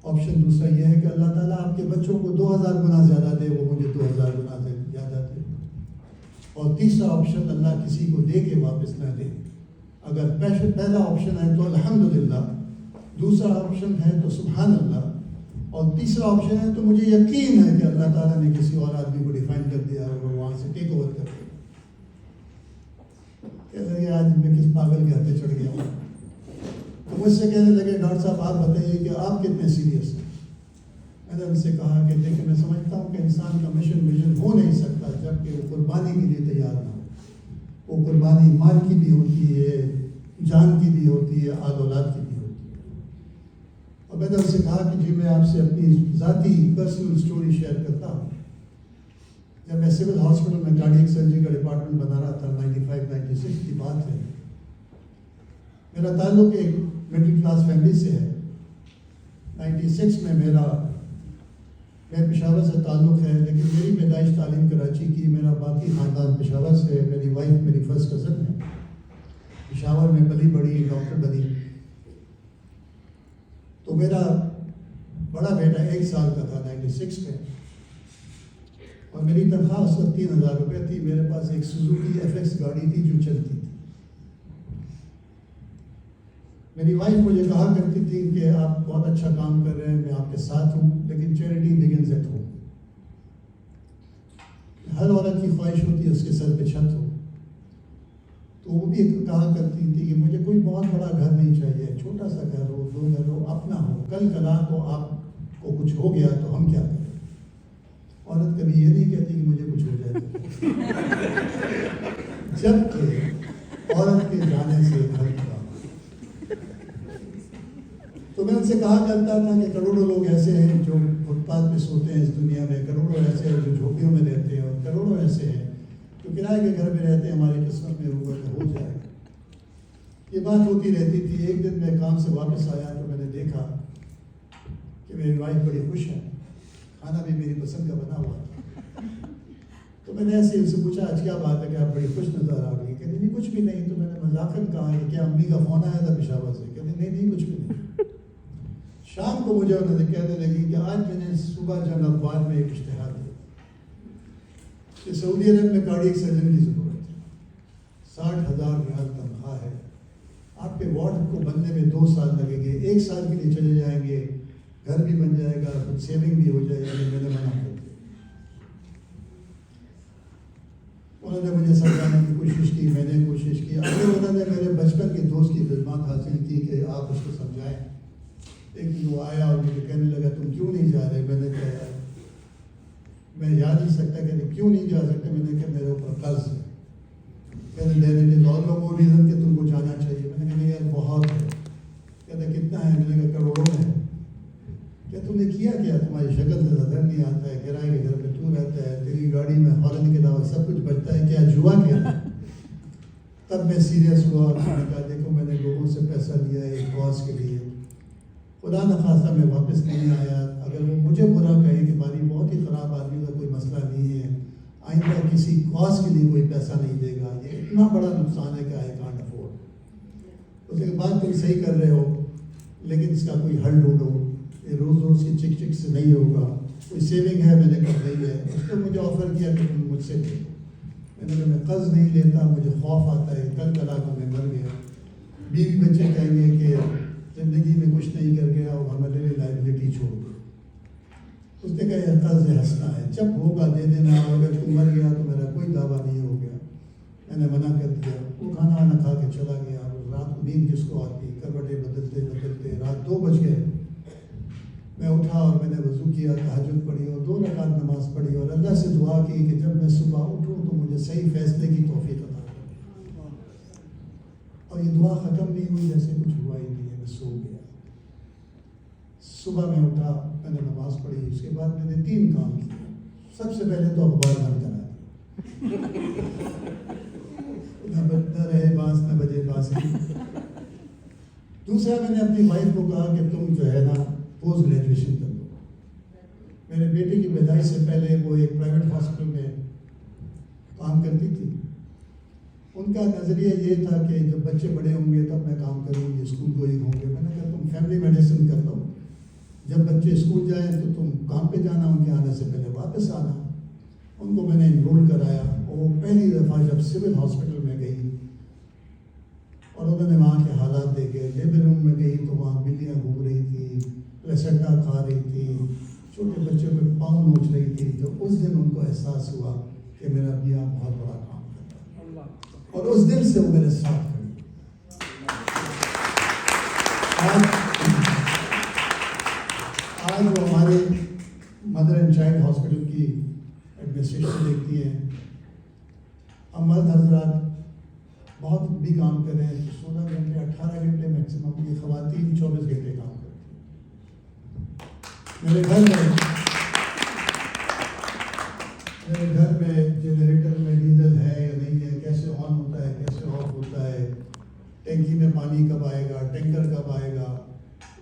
آپشن دوسرا یہ ہے کہ اللہ تعالیٰ آپ کے بچوں کو 2000 گنا زیادہ دے, وہ مجھے 2000 گنا زیادہ دے. اور تیسرا آپشن اللہ کسی کو دے کے واپس نہ دے. اگر پہلا آپشن ہے تو الحمدللہ, دوسرا آپشن ہے تو سبحان اللہ, اور تیسرا آپشن ہے تو مجھے یقین ہے کہ اللہ تعالیٰ نے کسی اور آدمی کو ڈیفائن کر دیا اور وہ وہاں سے ٹیک اوور کر دیا. کہتے ہیں آج میں کس پاگل کے ہاتھے چڑھ گیا ہوں. تو مجھ سے کہنے لگے ڈاکٹر صاحب آپ بتائیے کہ آپ کتنے سیریس ہیں. میں نے ان سے کہا کہ دیکھیں میں سمجھتا ہوں کہ انسان کا مشن ویژن ہو نہیں سکتا جب کہ وہ قربانی کے لیے تیار نہ ہو. وہ قربانی مال کی بھی ہوتی ہے, جان کی بھی ہوتی ہے, آل اولاد کی بھی ہوتی ہے. اور میں نے ان سے کہا کہ جی میں آپ سے اپنی ذاتی پرسنل سٹوری شیئر کرتا ہوں. جب میں سول ہاسپٹل میں کارڈیک سرجری کا ڈپارٹمنٹ بنا رہا تھا, 95-96 کی بات ہے. میرا تعلق ایک مڈل کلاس فیملی سے ہے. 96 میں میں پشاور سے تعلق ہے, لیکن میری پیدائش تعلیم کراچی کی. میرا باقی خاندان پشاور سے ہے. میری وائف میری فرسٹ کزن ہے, پشاور میں پلی بڑی, ڈاکٹر بنی. تو میرا بڑا بیٹا 1 سال کا تھا 96 میں, اور میری تنخواہ اس وقت 3000 روپے تھی. میرے پاس ایک سوزوکی FX گاڑی تھی جو چلتی تھی. میری وائف مجھے کہا کرتی تھی کہ آپ بہت اچھا کام کر رہے ہیں, میں آپ کے ساتھ ہوں, لیکن چیریٹی بگنز ایٹ ہوم. ہر عورت کی خواہش ہوتی ہے اس کے سر پہ چھت ہو. تو وہ بھی کہا کرتی تھی کہ مجھے کوئی بہت بڑا گھر نہیں چاہیے, چھوٹا سا گھر ہو, 2 گھر ہو, اپنا ہو. کل کلا کو آپ کو کچھ ہو گیا تو ہم کیا کریں. عورت کبھی یہ نہیں کہتی کہ مجھے کچھ ہو جائے, جبکہ عورت کے جانے سے گھر کا. تو میں ان سے کہا کرتا تھا کہ کروڑوں لوگ ایسے ہیں جو فٹ پاتھ پہ سوتے ہیں اس دنیا میں, کروڑوں ایسے ہیں جو جھوپڑیوں میں رہتے ہیں, اور کروڑوں ایسے ہیں جو کرائے کے گھر میں رہتے ہیں. ہماری قسمت میں ہوگا تو ہو جائے گا. یہ بات ہوتی رہتی تھی. ایک دن میں کام سے واپس آیا تو میں نے دیکھا کہ میری وائف بڑی خوش ہے, کھانا بھی میری پسند کا بنا ہوا تھا. تو میں نے ایسے ان سے پوچھا آج کیا بات ہے کہ آپ بڑی خوش نظر آ رہی ہے. کہتے نہیں کچھ بھی نہیں. تو میں نے مذاقاً کہا کہ کیا امی کا فون آیا تھا پشاور سے. کہتے نہیں کچھ بھی نہیں. شام کو مجھے انہوں نے کہنے لگی کہ آج میں نے صبح جنگ اخبار میں ایک اشتہار دیا کہ سعودی عرب میں کارڈیک سرجن کی ضرورت ہے, 60,000 ریال تنخواہ ہے, آپ کے وارڈ کو بننے میں 2 سال لگیں گے, 1 سال کے لیے چلے جائیں گے, گھر بھی بن جائے گا, کچھ سیونگ بھی ہو جائے گی. میں نے منع کر دیا. انہوں نے مجھے سمجھانے کی کوشش کی, میں نے کوشش کی. آگے انہوں نے میرے بچپن کے دوست کی خدمات حاصل کی کہ آپ اس کو سمجھائیں. ایک دن وہ آیا اور مجھے کہنے لگا تم کیوں نہیں جا رہے. میں نے کہا یار میں جا نہیں سکتا. کہتے کیوں نہیں جا سکتے. میں نے کہا میرے اوپر قرض ہے. کہتے دیر اور لوگوں ریزن کہ تم کو جانا چاہیے. میں نے کہا نہیں یار بہت ہے. کہتے کتنا ہے. میں نے کہا کروڑوں میں ہے. کہ تم نے کیا کیا, تمہاری شکل سے نظر نہیں آتا ہے, کرائے کے گھر میں تو رہتا ہے, تیری گاڑی میں ہارن کے علاوہ سب کچھ بچتا ہے, کیا جوا کیا. तब मैं सीरियस हुआ और मैंने कहा देखो मैंने लोगों से पैसा लिया है एक कॉज के लिए, खुदा न खास्ता मैं वापस नहीं आया, अगर वो मुझे बुरा कहे कि बारी बहुत ही ख़राब आदमी का कोई मसला नहीं है, आइंदा किसी कॉज के लिए कोई पैसा नहीं देगा, ये इतना बड़ा नुकसान है कि आई कांट अफोर्ड। उसके बाद तुम सही कर रहे हो लेकिन इसका कोई हल ढूंढो, ये रोज़ रोज़ की चिक चिक से नहीं होगा, कोई सेविंग है मैंने कर ली है। उसने मुझे ऑफ़र किया कि तुम मुझसे ले, मैंने कहा मैं कर्ज नहीं लेता, मुझे खौफ आता है कल कला को मैं मर गया, बीवी बच्चे कहेंगे कि ज़िंदगी में कुछ नहीं कर गया और हमारे लिए लाइबिलिटी छोड़ दो। उसने कहा यह कर्ज हंसना है, जब होगा दे देना, अगर तू मर गया तो मेरा कोई दावा नहीं हो गया। मैंने मना कर दिया, वो खाना वाना खा के चला गया। रात को नींद किसको आती, करवटें बदलते बदलते रात 2 बज गए। मैं उठा और मैंने वज़ू किया, तहज्जुद पढ़ी और 2 रकात नमाज़ पढ़ी और अल्लाह से दुआ की कि जब मैं सुबह उठूँ तो मुझे सही फैसले की तौफीक अता करे। और ये दुआ ख़त्म नहीं हुई जैसे कुछ हुआ ही नहीं है, मैं सो गया। सुबह में उठा, मैंने नमाज़ पढ़ी, उसके बाद मैंने 3 काम किए। सबसे पहले तो अखबार बंद करा न रहे बांस न बजे बांसुरी। दूसरा मैंने अपनी वाइफ को कहा कि तुम जो है ना पोस्ट ग्रेजुएशन कर लो। मेरे बेटे की पैदाइश से पहले वो एक प्राइवेट हॉस्पिटल में काम करती थी। उनका नज़रिया ये था कि जब बच्चे बड़े होंगे तब मैं काम करूँगी, स्कूल गोइंग होंगे। मैंने कहा तुम फैमिली मेडिसिन कर लो, जब बच्चे स्कूल जाएँ तो तुम काम पे जाना, उनके आने से पहले वापस आना। उनको मैंने इनरोल कराया और वो पहली दफ़ा जब सिविल हॉस्पिटल में गई और उन्होंने वहाँ के हालात देखे, लेबर रूम में गई तो वहाँ बिल्लियाँ घूम रही थी, प्लेसेंटा खा रही थी, छोटे बच्चों पे पाँव नोच रही थी। तो उस दिन उनको एहसास हुआ कि मेरा मियाँ बहुत बड़ा काम करता है और उस दिन से वो मेरे साथ खड़ी। आज वो हमारे मदर एंड चाइल्ड हॉस्पिटल की एडमिनिस्ट्रेशन देखती है। हम मर्द हजरात बहुत भी काम कर रहे हैं, 16 घंटे 18 घंटे मैक्सिमम, ये ख़वातीन 24 घंटे काम करती हैं। मेरे घर में जनरेटर में डीजल है या नहीं है, कैसे ऑन होता है, कैसे ऑफ होता है, टैंकी में पानी कब आएगा, टैंकर कब आएगा,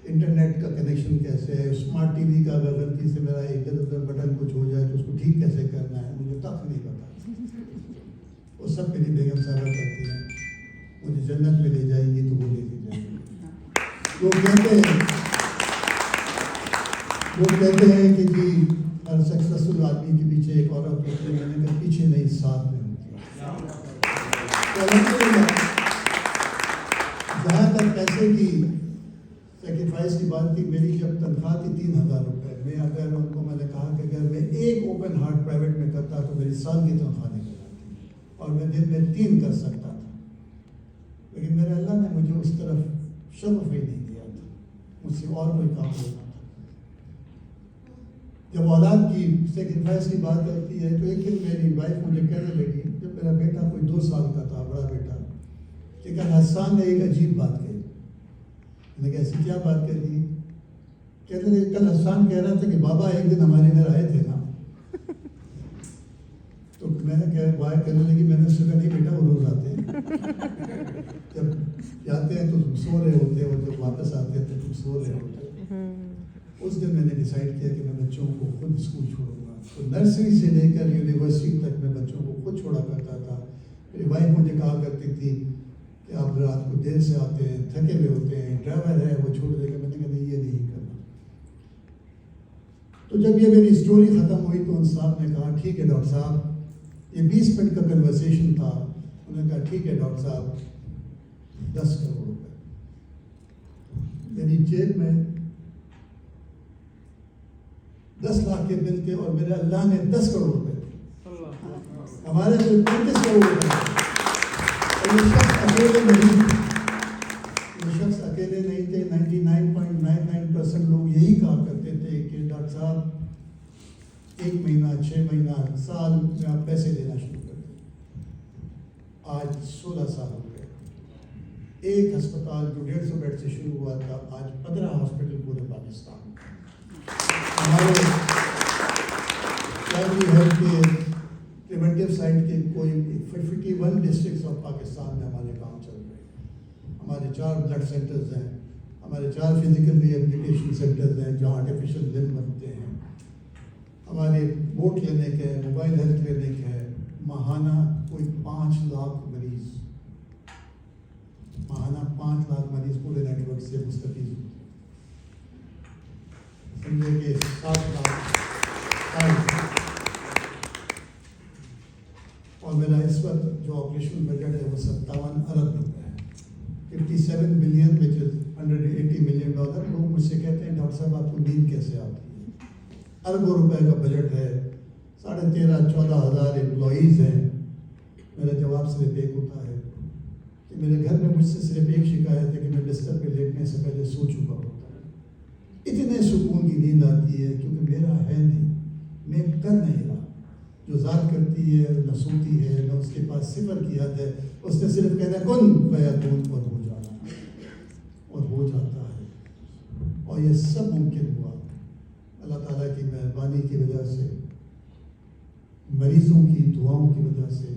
इंटरनेट का कनेक्शन कैसे है, स्मार्ट टीवी का अगर गलती से मेरा इधर उधर बटन कुछ हो जाए तो उसको ठीक कैसे करना है, मुझे तक नहीं पता। वो सब मेरी बेगम साहबा करती हैं। मुझे जन्नत में ले जाएंगी तो वो लेके जाएंगी। वो कहते हैं कि जी हर सक्सेसफुल आदमी के पीछे एक औरत होती है। मैंने कहा पीछे नहीं, साथ में होती है। जहाँ तक पैसे की सेक्रीफाइस की बात थी, मेरी जब तनख्वाह थी 3000 रुपये, मैं अगर उनको मैंने कहा कि अगर मैं एक ओपन हार्ट प्राइवेट में करता तो मेरी साल की तनख्वाह निकल जाती और मैं दिन में 3 कर सकता था। लेकिन मेरे अल्लाह ने मुझे उस तरफ शगफ ही नहीं दिया था, मुझसे और कोई काम होता था। जब औलाद की सेक्रीफाइस की बात होती है तो एक दिन मेरी वाइफ मुझे कहने लगी, जब मेरा बेटा कोई 2 साल का था, बड़ा बेटा, कि कल हसन ने एक अजीब बात कही। मैंने कहा ऐसी क्या बात कह दी? कहते थे कल हसन कह रहा था कि बाबा एक दिन हमारे घर आए थे ना। तो मैंने कहा वाह, कहने लगी, मैंने उससे कहा नहीं बेटा वो रोज़ आते हैं। जब जाते हैं तो तुम सो रहे होते और जब वापस आते हैं तो तुम सो रहे होते। उस दिन मैंने डिसाइड किया कि मैं बच्चों को खुद स्कूल छोड़ूंगा। तो नर्सरी से लेकर यूनिवर्सिटी तक मैं बच्चों को खुद छोड़ा करता था। मेरी वाइफ मुझे कहा करती थी कि आप रात को देर से आते हैं, थके हुए होते हैं, ड्राइवर है वो छोड़ देगा। मैंने कहा नहीं, ये नहीं करना। तो जब ये मेरी स्टोरी ख़त्म हुई तो उन साहब ने कहा ठीक है डॉक्टर साहब, ये 20 मिनट का कन्वर्सेशन था। उन्होंने कहा ठीक है डॉक्टर साहब, 10 करोड़ रुपये। मेरी जेब में 10 लाख के बिल थे और मेरे अल्लाह ने 10 करोड़ रुपये थे। हमारे जो 35 करोड़ रुपये थे। ये शख्स अकेले नहीं थे। 99.99% लोग यही कहा करते थे कि डॉक्टर साहब 1 महीना, 6 महीना, साल में आप पैसे देना शुरू कर दें। आज 16 साल हो गए। एक अस्पताल जो 150 बेड से शुरू हुआ था, आज 15 हॉस्पिटल पूरे पाकिस्तान में। हमारे प्राइमरी हेल्थ के प्रिवेंटिव साइड के कोई 51 डिस्ट्रिक्ट्स ऑफ पाकिस्तान में हमारे काम चल रहे हैं। हमारे 4 ब्लड सेंटर्स हैं, हमारे 4 फिजिकल रिहेबिलिटेशन सेंटर्स हैं जहाँ आर्टिफिशियल लिम्ब बनते हैं, हमारे बोट क्लिनिक है, मोबाइल हेल्थ क्लिनिक है। माहाना कोई 5 लाख मरीज़, माहाना 5 लाख मरीज़ पूरे नेटवर्क से मुस्तफ़ीज़ होते हैं। समझे कि 7 लाख और मेरा इस वक्त जो ऑपरेशनल बजट है वो 57 अरब रुपए है, 57 बिलियन विच इज $180 मिलियन। लोग मुझसे कहते हैं डॉक्टर साहब आपको नींद कैसे आती है? अरबों रुपए का बजट है, 13,000-14 हज़ार एम्प्लॉईज़ हैं। मेरा जवाब सिर्फ एक होता है कि मेरे घर में मुझसे सिर्फ एक शिकायत है कि मैं बिस्तर पे लेटने से पहले सो चुका होता है। इतने सुकून की नींद आती है क्योंकि मेरा है नहीं, मैं कर नहीं रहा। जो ज़ात करती है न सोती है न उसके पास सिफर की हद है, उसने सिर्फ कहना है कुन फयकून और हो जाना और हो जाता है। और ये सब मुमकिन हुआ अल्लाह ताला की मेहरबानी की वजह से, मरीज़ों की दुआओं की वजह से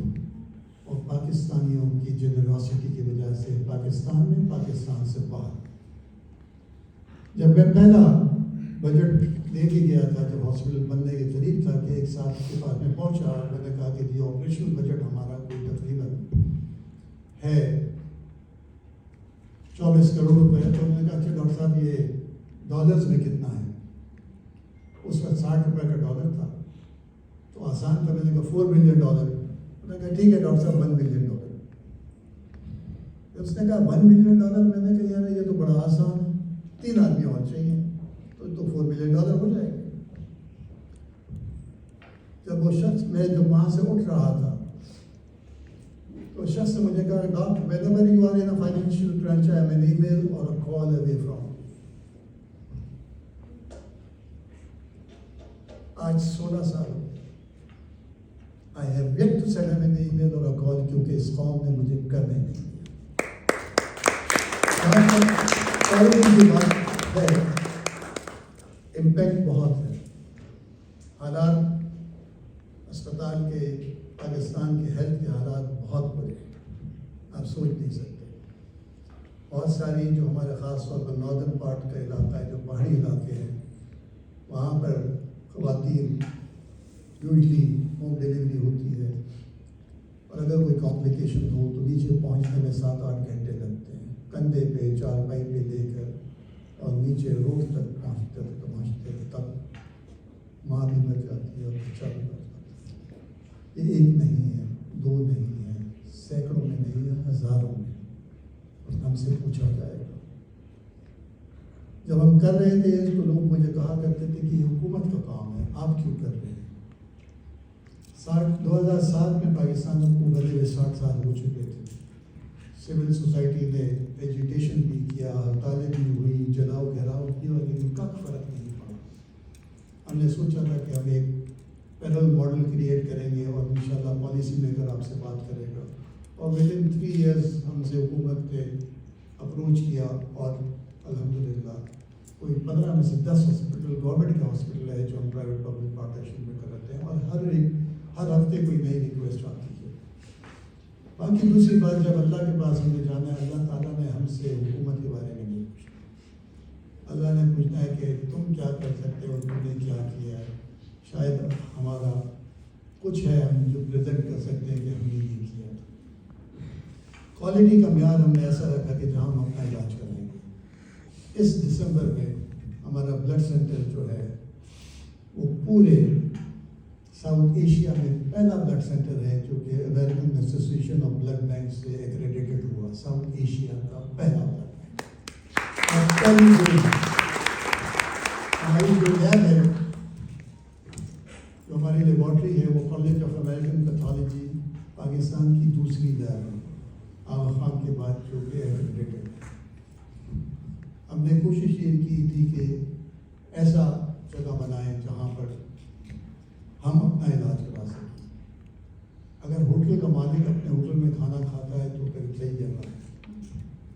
और पाकिस्तानियों की जेनरॉसिटी की वजह से। पाकिस्तान में, पाकिस्तान से बाहर। जब मैं पहला बजट लेके गया था, जब हॉस्पिटल बनने के करीब था कि एक साथ के पास में पहुंचा, मैंने कहा कि जी ऑपरेशनल बजट हमारा कोई तकरीबन है 24 करोड़ रुपए। तो मैंने कहा अच्छा डॉक्टर साहब ये डॉलर्स में कितना है? उस वक्त 60 रुपये का डॉलर था तो आसान था। मैंने कहा $4 बिलियन। मैंने कहा ठीक है डॉक्टर साहब $1 बिलियन। उसने कहा $1 बिलियन। मैंने कहा यार ये तो बड़ा आसान है, 3 आदमी और चाहिए तो $4 बिलियन हो जाएगा। जब वो शख्स, मैं जब वहाँ से उठ रहा था तो शख्स ने मुझे कहा doctor whenever you are in a financial crunch I am an email or a call away from। आज 16 साल I have yet to send him an email or a call क्योंकि इस कौम ने मुझे करने नहीं दिया। की बात है, इम्पैक्ट बहुत है। हालात अस्पताल के, पाकिस्तान के हेल्थ के हालात बहुत बुरे हैं, आप सोच नहीं सकते। बहुत सारी जो हमारे ख़ास तौर पर नॉर्दर्न पार्ट का इलाका है, जो पहाड़ी इलाके हैं, वहाँ पर ख़वातीन यूजली होम डिलीवरी होती है और अगर कोई कॉम्प्लिकेशन हो तो नीचे पहुँचने में 7-8 घंटे लगते हैं, कंधे पे चारपाई पे लेकर और नीचे रोड तक पहुँचते तब माँ भी मर जाती है और बच्चा भी मर जाता है। ये एक नहीं है, 2 नहीं है, सैकड़ों में नहीं है, हज़ारों में। और हमसे पूछा जाएगा। जब हम कर रहे थे तो लोग मुझे कहा करते थे कि ये हुकूमत का काम है, आप क्यों कर रहे हैं? 2007 में पाकिस्तान को बने हुए 60 साल हो चुके थे। सिविल सोसाइटी ने एजुटेशन भी किया, हड़तालें भी हुई, जलाओ घेराव किया, लेकिन कब फ़र्क नहीं पड़ा। हमने सोचा था कि हम एक पैरेलल मॉडल क्रिएट करेंगे और इंशाल्लाह पॉलिसी मेकर आपसे बात करेगा। और विदिन 3 इयर्स हमसे हुकूमत ने अप्रोच किया और अल्हम्दुलिल्लाह कोई 15 में से 10 हॉस्पिटल गवर्नमेंट के हॉस्पिटल है जो हम प्राइवेट पब्लिक पार्टनरशिप में कराते हैं और हर हफ्ते कोई नई रिक्वेस्ट आती है। बाकी दूसरी बात, जब अल्लाह के पास हमने जाना है, अल्लाह ताला ने हमसे हुकूमत के बारे में नहीं पूछा। अल्लाह ने पूछना है कि तुम क्या कर सकते हो, तुमने क्या किया है। शायद हमारा कुछ है हम जो प्रेजेंट कर सकते हैं कि हमने ये किया। क्वालिटी का म्यार हमने ऐसा रखा कि जहाँ हम अपना इलाज कराएंगे। इस दिसंबर में हमारा ब्लड सेंटर जो है वो पूरे साउथ एशिया में पहला ब्लड सेंटर है जो कि American association of blood bank से एक्रेडिटेड हुआ। साउथ एशिया का पहला ब्लड बैंक। हमारी जो लैब है, जो हमारी लेबॉर्ट्री है, वो college of American pathology Pakistan की दूसरी लैब है आगा खान के बाद जो कि एक्रेडिटेड है। हमने कोशिश ये की थी कि ऐसा जगह बनाएं जहाँ पर हम अपना इलाज करा सकें। अगर होटल का मालिक अपने होटल में खाना खाता है तो फिर सही जगह है।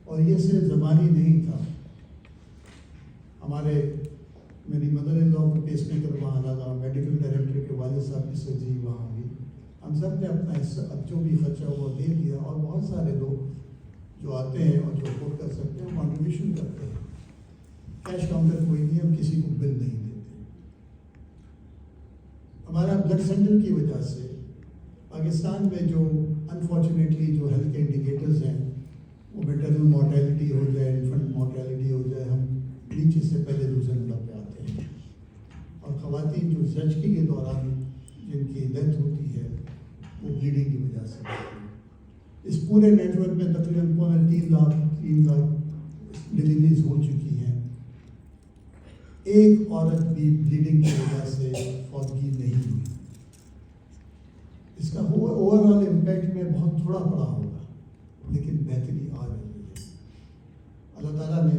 और ये सिर्फ ज़बानी नहीं था, हमारे मेरी मदर इन लॉ को पेस मेकर वहाँ लगा, मेडिकल डायरेक्टर के वालिद साहब की सर्जरी वहाँ हुई। हम सब ने अपना अब जो भी खर्चा हुआ दे दिया, और बहुत सारे लोग जो आते हैं और जो अफोर्ड कर सकते हैं कॉन्ट्रीब्यूशन करते हैं। कैश काउंटर कोई नहीं, हम किसी को बिल नहीं देते। हमारा ब्लड सेंटर की वजह से पाकिस्तान में जो अनफॉर्चुनेटली जो हेल्थ के इंडिकेटर्स हैं, वो मेटरनल मॉर्टेलिटी हो जाए, इन्फेंट मॉर्टेलिटी हो जाए, हम नीचे से पहले दूसरे नंबर पे आते हैं। और ख़वातीन जो ज़चगी के दौरान जिनकी डेथ होती है वो ब्लीडिंग की वजह से होती है। इस पूरे नेटवर्क में तकरीबन 3 लाख डिलीवरीज हो चुकी हैं। एक औरत भी ब्लीडिंग की वजह से फौतगी नहीं हुई। इसका ओवरऑल इम्पैक्ट में बहुत थोड़ा पड़ा होगा, लेकिन बेहतरी आ रही है अल्लाह ताला ने।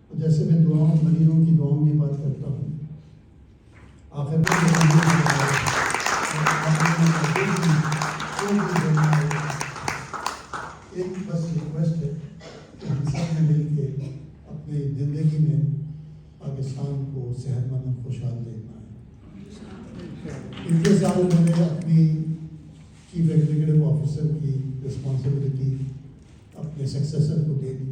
और जैसे मैं दुआओं, मरीजों की दुआओं की बात करता हूँ, आखिर में एक बस रिक्वेस्ट है कि हम सब ने मिल के अपनी ज़िंदगी में पाकिस्तान को सेहतमंद और खुशहाल देखना है। इतने साल मैंने अपनी चीफ एग्जीक्यूटिव ऑफिसर की रिस्पॉन्सिबिलिटी अपने सक्सेसर को दे दी,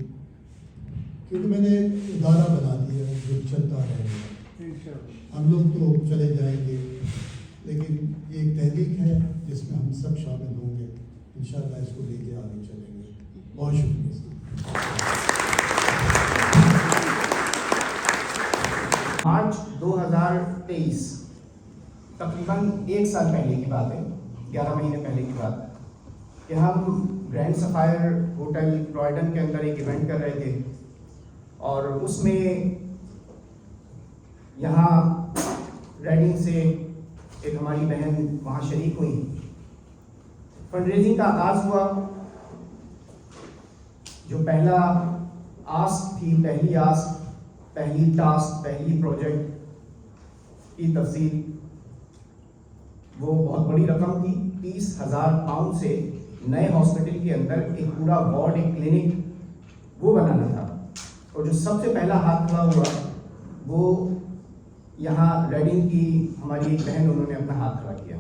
क्योंकि मैंने इदारा बना दिया जो चलता रहेगा। हम लोग तो चले जाएंगे, लेकिन ये एक तहरीक है जिसमें हम सब शामिल होंगे। इंशाअल्लाह इसको लेके आगे चलेंगे। बहुत शुक्रिया। मार्च 2023, तकरीबन 1 साल पहले की बात है, 11 महीने पहले की बात है, कि हम ग्रैंड सफायर होटल क्रॉयडन के अंदर एक इवेंट कर रहे थे, और उसमें यहाँ रेडिंग से एक हमारी बहन वहाँ शरीक हुई। फंड रेजिंग का आगाज़ हुआ। जो पहला आस्क थी, पहली आस्क, पहली टास्क, पहली प्रोजेक्ट की तफसील, वो बहुत बड़ी रकम थी। 30,000 पाउंड से नए हॉस्पिटल के अंदर एक पूरा वार्ड, एक क्लिनिक वो बनाना था। और जो सबसे पहला हाथ खड़ा हुआ वो यहाँ रेडिंग की हमारी एक बहन, उन्होंने अपना हाथ खड़ा किया।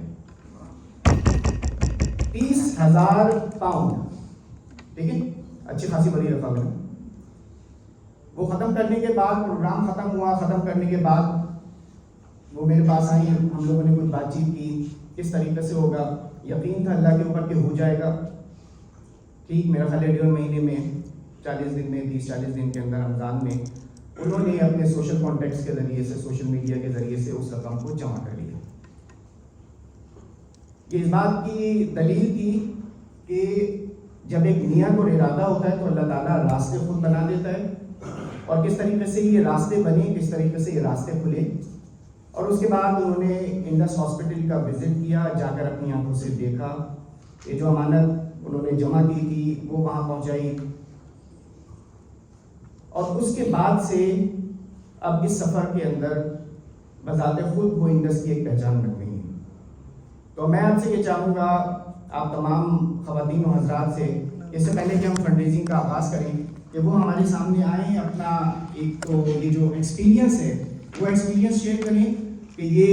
30,000 पाउंड, ठीक है, अच्छी खासी बड़ी रकम है। वो ख़त्म करने के बाद, प्रोग्राम ख़त्म हुआ, ख़त्म करने के बाद वो मेरे पास आई, हम लोगों ने कुछ बातचीत की, किस तरीके से होगा। यकीन था अल्लाह के ऊपर कि हो जाएगा। ठीक मेरा ख्याल 1.5 महीने में, 40 दिन में, 30-40 दिन के अंदर, रमज़ान में, उन्होंने अपने सोशल कॉन्टेक्ट्स के ज़रिए से, सोशल मीडिया के ज़रिए से उस रकम को जमा कर लिया। ये इस बात की दलील थी कि जब एक नियत और इरादा होता है तो अल्लाह ताला रास्ते खुद बना देता है, और किस तरीके से ये रास्ते बने, किस तरीके से ये रास्ते खुले। और उसके बाद उन्होंने इंडस हॉस्पिटल का विज़िट किया, जाकर अपनी आंखों से देखा। ये जो अमानत उन्होंने जमा की थी वो वहाँ पहुँचाई, और उसके बाद से अब इस सफ़र के अंदर बज़ाते खुद वो इंडस की एक पहचान बन गई है। तो मैं आपसे ये चाहूँगा, आप तमाम ख़वातीन और हज़रात से, इससे पहले कि हम फंड रेजिंग का आगाज़ करें, कि वो हमारे सामने आएँ, अपना एक तो ये जो एक्सपीरियंस है वो एक्सपीरियंस शेयर करें कि ये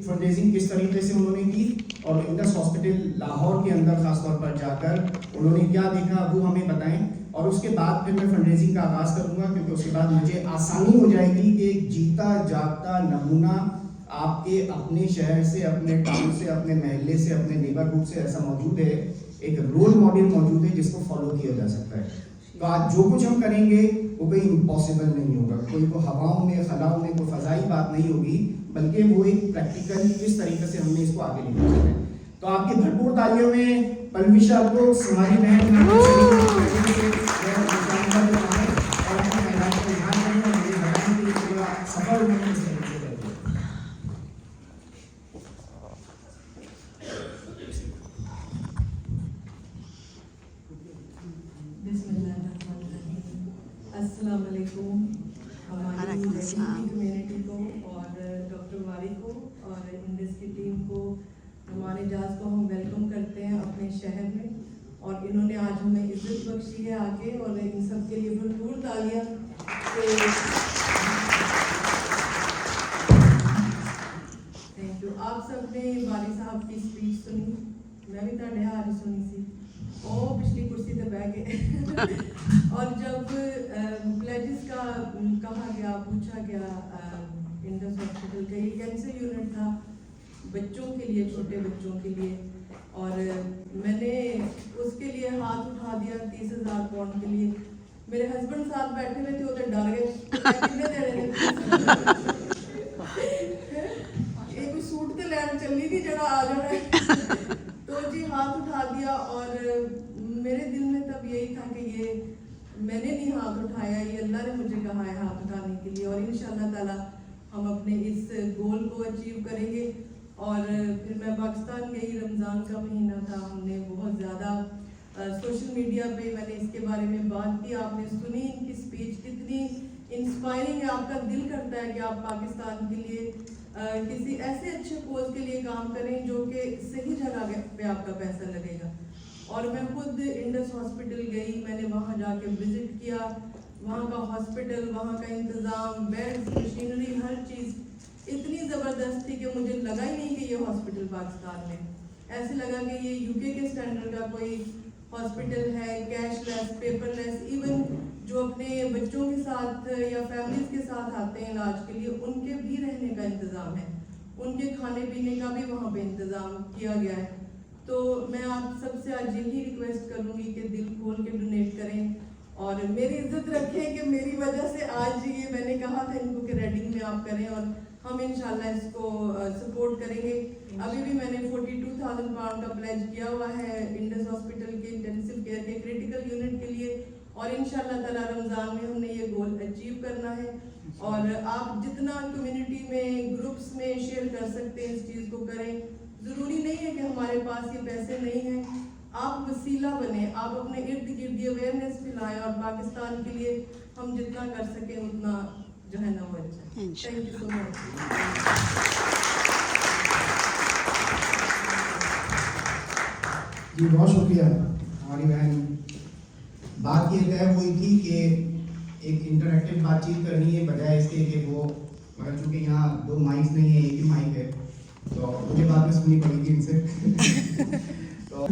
फंड रेजिंग किस तरीके से उन्होंने की, और इंडस हॉस्पिटल लाहौर के अंदर ख़ास तौर पर जाकर उन्होंने क्या देखा वो हमें बताएं। और उसके बाद फिर मैं फंड रेजिंग का आगाज़ करूँगा, क्योंकि उसके बाद मुझे आसानी हो जाएगी कि एक जीता जागता नमूना आपके अपने शहर से, अपने टाउन से, अपने महल्ले से, अपने नेबरहुड से ऐसा मौजूद है, एक रोल मॉडल मौजूद है जिसको फॉलो किया जा सकता है। तो आज जो कुछ हम करेंगे वो कोई इम्पॉसिबल नहीं होगा, कोई को हवाओं में, खलाओं में कोई फ़ज़ाई बात नहीं होगी, बल्कि वो एक प्रैक्टिकल किस तरीके से हमने इसको आगे लेकर चलना है। तो आपकी भरपूर तालियों में पलविशा को, हमारी बहन सफल होने इस तरीके से करते हैं। अस्सलाम वालेकुम हमारी कम्युनिटी को और डॉक्टर वारी को और इंडस की टीम को, हमारे जाज को हम वेलकम करते हैं अपने शहर में, और इन्होंने आज हमें इज्जत बख्शी है आके, और इन सब के लिए भरपूर तालियां। Thank you. आप सब ने वारी साहब की स्पीच सुनी, मैं भी ताड़े हार सुनी सी ओ पिछली कुर्सी पे बैठ गए और जब प्लेजेस का कहा गया, पूछा गया, इंडस हॉस्पिटल का ये कैंसर यूनिट था बच्चों के लिए, छोटे बच्चों के लिए, और मैंने उसके लिए हाथ उठा दिया 30,000 पाउंड के लिए। मेरे हस्बैंड साथ बैठे हुए थे, वो तो डर गए कितने देने एक सूट तो लैंड चलनी थी जरा आ जाना है तो जी हाथ उठा दिया। और मेरे दिल में तब यही था कि ये मैंने नहीं हाथ उठाया, ये अल्लाह ने मुझे कहा है हाथ उठाने के लिए, और इंशाअल्लाह ताला हम अपने इस गोल को अचीव करेंगे। और फिर मैं पाकिस्तान गई, रमज़ान का महीना था, हमने बहुत ज़्यादा सोशल मीडिया पे मैंने इसके बारे में बात की, आपने सुनी इनकी स्पीच कितनी इंस्पायरिंग है। आपका दिल करता है कि आप पाकिस्तान के लिए किसी ऐसे अच्छे कोर्स के लिए काम करें जो कि सही जगह पे आपका पैसा लगेगा। और मैं खुद इंडस हॉस्पिटल गई, मैंने वहाँ जाके विजिट किया, वहाँ का हॉस्पिटल, वहाँ का इंतज़ाम, बेड्स, मशीनरी, हर चीज़ इतनी ज़बरदस्त थी कि मुझे लगा ही नहीं कि ये हॉस्पिटल पाकिस्तान में, ऐसे लगा कि ये यूके के स्टैंडर्ड का कोई हॉस्पिटल है, कैशलेस, पेपरलेस। इवन जो अपने बच्चों के साथ या फैमिलीज के साथ आते हैं इलाज के लिए, उनके भी रहने का इंतज़ाम है, उनके खाने पीने का भी वहाँ पे इंतज़ाम किया गया है। तो मैं आप सबसे आज यही रिक्वेस्ट करूँगी कि दिल खोल के डोनेट करें और मेरी इज्जत रखें कि मेरी वजह से आज ये मैंने कहा था इनको कि रेडिंग में आप करें, और हम इंशाल्लाह इसको सपोर्ट करेंगे। अभी भी मैंने 42,000 पाउंड का प्लेज किया हुआ है इंडस हॉस्पिटल के इंटेंसिव केयर के क्रिटिकल यूनिट के लिए, और इंशाल्लाह ताला रमज़ान में हमने ये गोल अचीव करना है। और आप जितना कम्युनिटी में, ग्रुप्स में शेयर कर सकते हैं इस चीज़ को करें। ज़रूरी नहीं है कि हमारे पास ये पैसे नहीं हैं, आप वसीला बने, आप अपने इर्द गिर्द ये अवेयरनेस फैलाएं, और पाकिस्तान के लिए हम जितना कर सकें उतना जो है ना वो अच्छा। Thank you so much. जी बहुत शुक्रिया हमारी बहन। बात ये तय हुई थी कि एक इंटरैक्टिव बातचीत करनी है, बजाय इसके कि वो, मगर चूँकि यहाँ 2 माइक्स नहीं है, एक ही माइक है, तो मुझे बात में सुननी पड़ेगी इनसे तो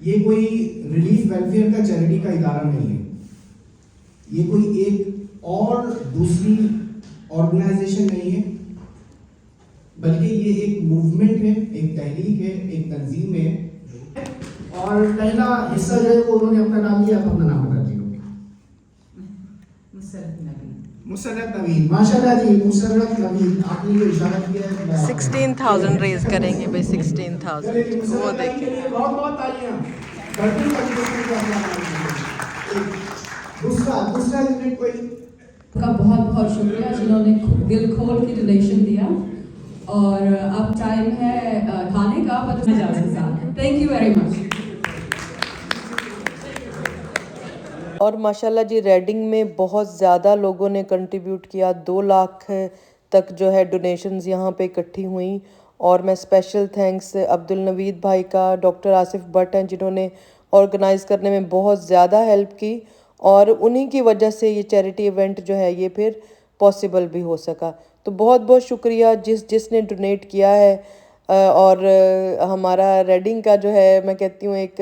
ये कोई रिलीफ वेलफेयर का चैरिटी का इदारा नहीं है, ये कोई एक और दूसरी ऑर्गेनाइजेशन नहीं है, बल्कि ये एक मूवमेंट है, एक तहरीक है, एक तंजीम है। और पहला हिस्सा जो है वो उन्होंने अपना नाम लिया, आप अपना नाम बता दीजिए। मुसर्रत नवीन, माशाल्लाह जी, मुसर्रत नवीन, आपने जो इशारा किया है 16,000 रेज करेंगे भाई, 16,000 वो देखिए। बहुत बहुत तालियां। दूसरा यूनिट कोई का बहुत बहुत शुक्रिया जिन्होंने दिल खोल के डोनेशन दिया, और अब टाइम है खाने का, बट इजाज़त के साथ थैंक यू वेरी मच। और माशाल्लाह जी रेडिंग में बहुत ज़्यादा लोगों ने कंट्रीब्यूट किया, 2 लाख तक जो है डोनेशंस यहाँ पे इकट्ठी हुई। और मैं स्पेशल थैंक्स अब्दुल नवीद भाई का, डॉक्टर आसिफ भट्ट हैं जिन्होंने ऑर्गेनाइज़ करने में बहुत ज़्यादा हेल्प की, और उन्हीं की वजह से ये चैरिटी इवेंट जो है ये फिर पॉसिबल भी हो सका। तो बहुत बहुत शुक्रिया जिसने डोनेट किया है। और हमारा रेडिंग का जो है मैं कहती हूँ एक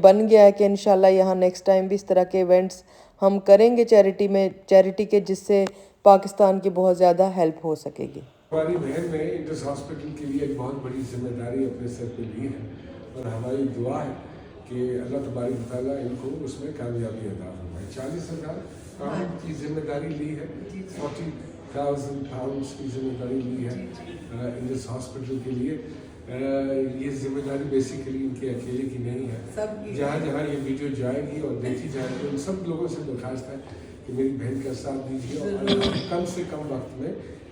बन गया है कि इंशाल्लाह यहाँ नेक्स्ट टाइम भी इस तरह के इवेंट्स हम करेंगे चैरिटी के, जिससे पाकिस्तान की बहुत ज़्यादा हेल्प हो सकेगी। हमारी बहन ने इंडस हॉस्पिटल के लिए एक बहुत बड़ी जिम्मेदारी अपने सर पे ली है, और हमारी दुआ है कि अल्लाह तबारक तआला इनको उसमें कामयाबी अता फरमाए। 40,000 पाउंड की जिम्मेदारी ली है, 40,000 पाउंड की जिम्मेदारी ली है इंडस हॉस्पिटल के लिए। ये जिम्मेदारी बेसिकली इनके अकेले की नहीं है, जहाँ जहाँ ये वीडियो जाएगी और देखी जाएगी, उन सब लोगों से दरख्वास्त है कि मेरी बहन का साथ दीजिए, और कम से कम वक्त में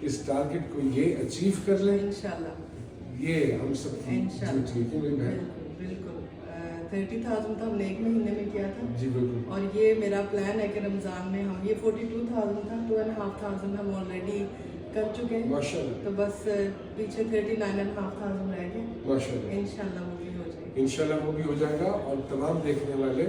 इस टारगेट को ये अचीव कर लें इंशाल्लाह। ये हम सब की ड्यूटी है मेरी बहन। बिल्कुल 30,000 तो हमने 1 महीने में किया था जी बिल्कुल, और ये मेरा प्लान है कि रमज़ान में हम ये 42,000 था, 2,500 हम ऑलरेडी कर चुके हैं माशाल्लाह। तो बस पीछे 39,500 रह गए, माशाल्लाह इंशाल्लाह वो भी हो जाएगा। इंशाल्लाह वो भी हो जाएगा, और तमाम देखने वाले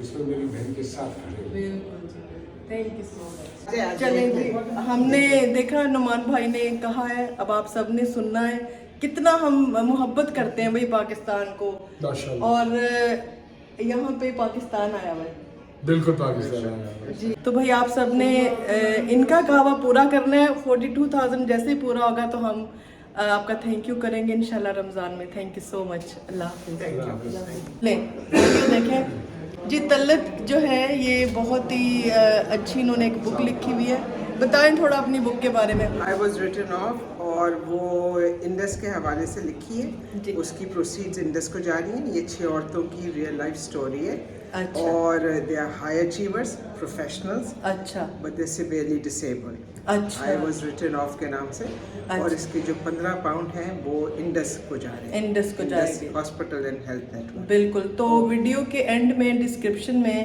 इसमें मेरी बहन के साथ खड़े हैं। बिल्कुल जी, थैंक यू सो मच। चलें जी, हमने देखा नुमान भाई ने कहा है, अब आप सब ने सुनना है कितना हम मोहब्बत करते हैं भाई पाकिस्तान को, माशाल्लाह। और यहाँ पे पाकिस्तान आया हुआ है बिल्कुल पाकिस्तान आया। जी। तो भाई आप सब ने इनका कहा पूरा करना है। 42,000 जैसे ही पूरा होगा तो हम आपका थैंक यू करेंगे इंशाल्लाह रमज़ान में। Thank you so much. Allah हाफ़िज़। ले देखें जी, तलत जो है ये बहुत ही अच्छी इन्होंने एक बुक लिखी हुई है। बताएं थोड़ा अपनी बुक के बारे में। आई वॉज रिटन ऑफ, और वो इंडस के हवाले से लिखी है। उसकी प्रोसीड्स इंडस को जा रही हैं। ये 6 औरतों की रियल लाइफ स्टोरी है। अच्छा। और they are high achievers, professionals, अच्छा, बट दे सिवियरली डिसेबल्ड। अच्छा। आई वॉज रिटन ऑफ के नाम से। और इसके जो 15 पाउंड हैं वो इंडस को जा रहे हैं। इंडस को जा रही है। Hospital and health network. बिल्कुल। तो वीडियो के एंड में डिस्क्रिप्शन में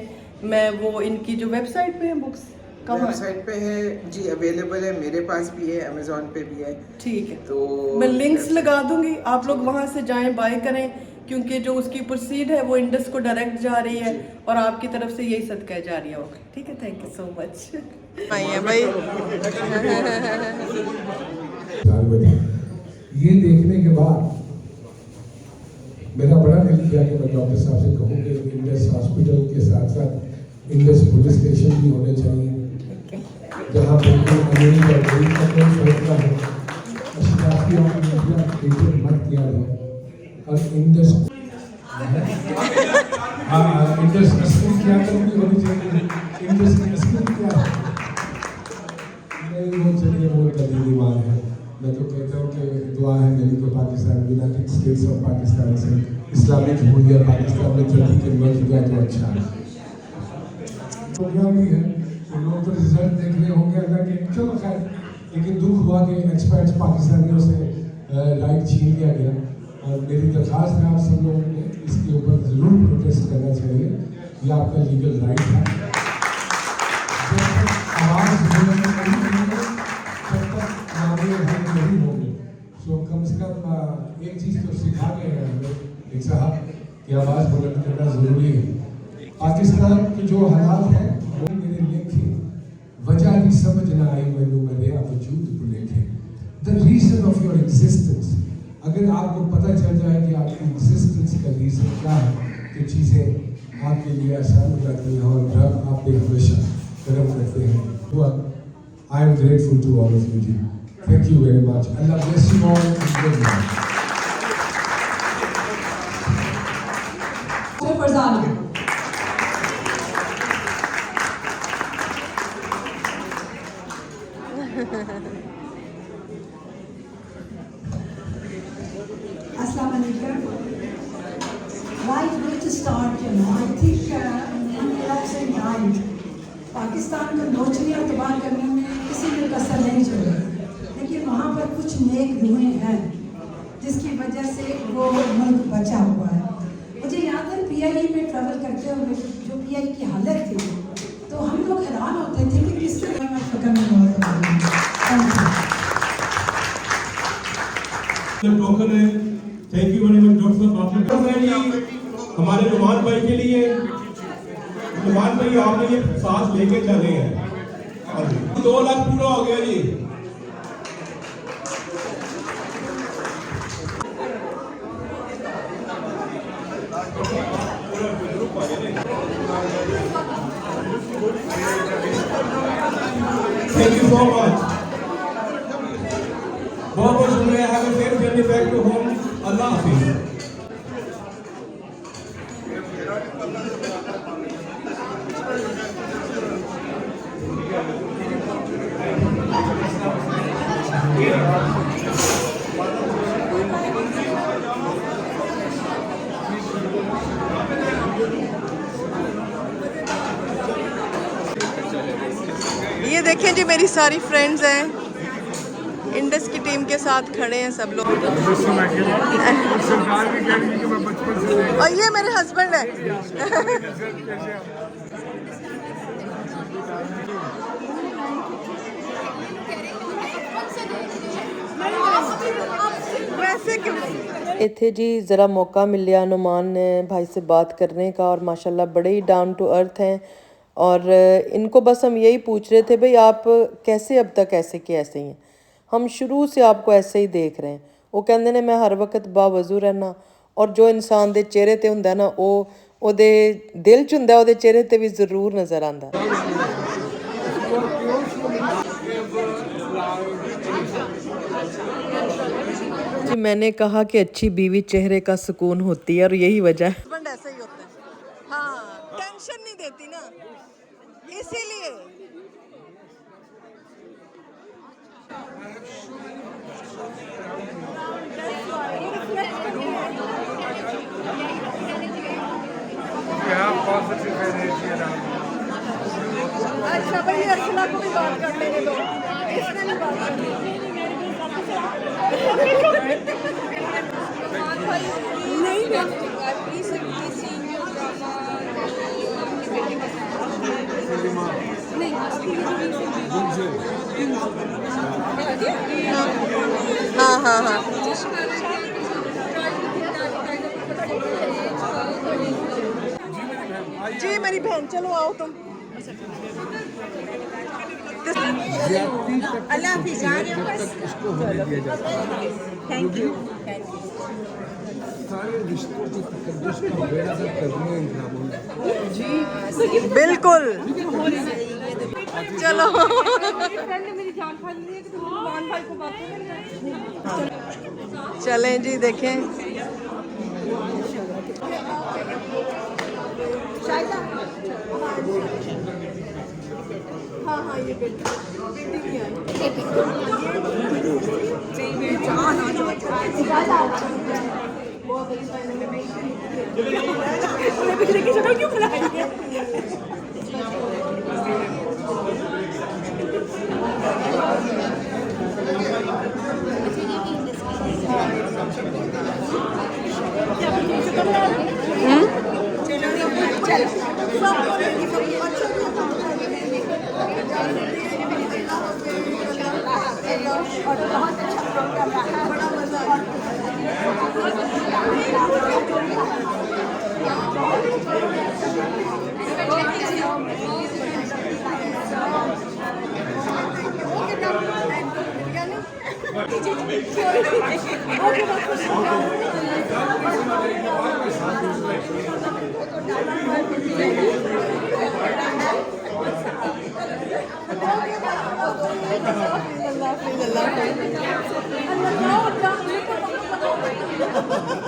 मैं वो इनकी जो वेबसाइट पे है बुक्स कहाँ है? वेबसाइट पे है जी, अवेलेबल है, मेरे पास भी है, अमेजोन पे भी है। ठीक है, तो मैं लिंक्स लगा दूंगी, आप लोग वहां से जाएं, बाय करें, क्योंकि जो उसकी प्रोसीड है वो इंडस को डायरेक्ट जा रही है और आपकी तरफ से यही सदका जारिया होगा। ठीक है, थैंक यू सो मच। भाई ये देखने के बाद मेरा बड़ा दिल किया कि मैं डॉक्टर साहब से कहूँ कि इंडस हॉस्पिटल के साथ साथ इंडस पुलिस स्टेशन भी होने चाहिए, जहाँ पर अमीर और गरीब का कोई फर्क ना हो, अशराफियों का ट्रीटमेंट मत किया जाए। और इंडस इंडस अस्कूल क्या करनी होनी चाहिए, इंडस की अस्कूल क्या है नहीं, वो चलिए वो कदीम ईमान है। मैं तो कहता हूँ कि दुआ है मेरी तो Pakistan, United states of Pakistan से इस्लामिक जमहूरियत पाकिस्तान में जल्दी के मर्ज गया तो अच्छा है। प्रोग्राम भी है तो लोग तो रिजल्ट देख रहे होंगे अल्लाह के, चलो खैर, लेकिन दुख हुआ कि एक्सपर्ट्स पाकिस्तानियों से राइट छीन लिया गया। और मेरी दरख्वास्त है आप सब लोगों ने इसके ऊपर ज़रूर प्रोटेस्ट करना चाहिए, ये आपका लीगल राइट है। जब तक आवाज़ बुलंद नहीं होगी तब तक मामले हल नहीं होंगे। सो कम से कम एक चीज़ तो सिखा गए हैं हमें एक साहब कि आवाज़ बुलंद करना ज़रूरी है। पाकिस्तान के जो हालात हैं वो मेरे लेखे वजह की समझ ना आई मैनू मेरे वजूद को लेके, the reason of your existence. अगर आपको पता चल जाए कि आपकी एग्जिस्टेंस का रीज़न क्या है तो चीज़ें आपके लिए आसान हो जाती हैं और रब आप पे हमेशा करम करते हैं। तो I am grateful to all of you जी, thank you very much. Allah bless you all. Farzana Assalamu alaikum. Right way to start, I think many ups and downs. Pakistan को नोचने और तबाह करने में किसी ने कसर नहीं छोड़ी, लेकिन वहाँ पर कुछ नेक रूहें हैं जिसकी वजह से वो मुल्क बचा हुआ है। मुझे याद है PIE में ट्रैवल करते हुए जो PIE की हालत थी तो हम लोग हैरान होते थे कि किस तरह में फिक्र में टोकन है। Thank you very much doctor साहब। हमारे नुमान भाई के लिए, नुमान भाई आपने ये सांस लेके चले हैं। 2 लाख पूरा हो गया जी। Thank you so much. बहुत बहुत शुक्रिया। Have a safe journey back to home. Allah हाफिज़। ये देखें जी, मेरी सारी फ्रेंड्स हैं, इंडस की टीम के साथ खड़े हैं सब लोग। और ये मेरे हस्बैंड है। वैसे क्यों इत्थे जी ज़रा मौका मिलिया नुमान भाई से बात करने का, और माशाल्लाह बड़े ही डाउन टू अर्थ हैं اور ان کو بس ہم یہی پوچھ رہے تھے بھئی آپ کیسے اب تک ایسے کے ایسے ہی ہیں، ہم شروع سے آپ کو ایسے ہی دیکھ رہے ہیں. وہ کہندے نے میں ہر وقت باوضو رہنا، اور جو انسان دے چہرے تے ہوندا نا او دے دل چ ہوندا، او دے چہرے تے بھی ضرور نظر آندا. جی میں نے کہا کہ اچھی بیوی چہرے کا سکون ہوتی ہے، اور یہی وجہ ہے. ہسبینڈ ایسا ہی ہوتا ہے، ہاں ٹینشن نہیں دیتی نا، اسی لیے. اچھا بھائی ارسلہ کو بھی بات کر لینے دو، اس نے بھی بات کرنی. ہاں ہاں ہاں جی میری بہن، چلو آؤ تم. اللہ حافظ. Thank you. بالکل چلو. چلیں جی دیکھیں. ہاں ہاں یہ بیٹی بھی اور بہت اچھا پروگرام رہا، بڑا مزہ آیا. اللہ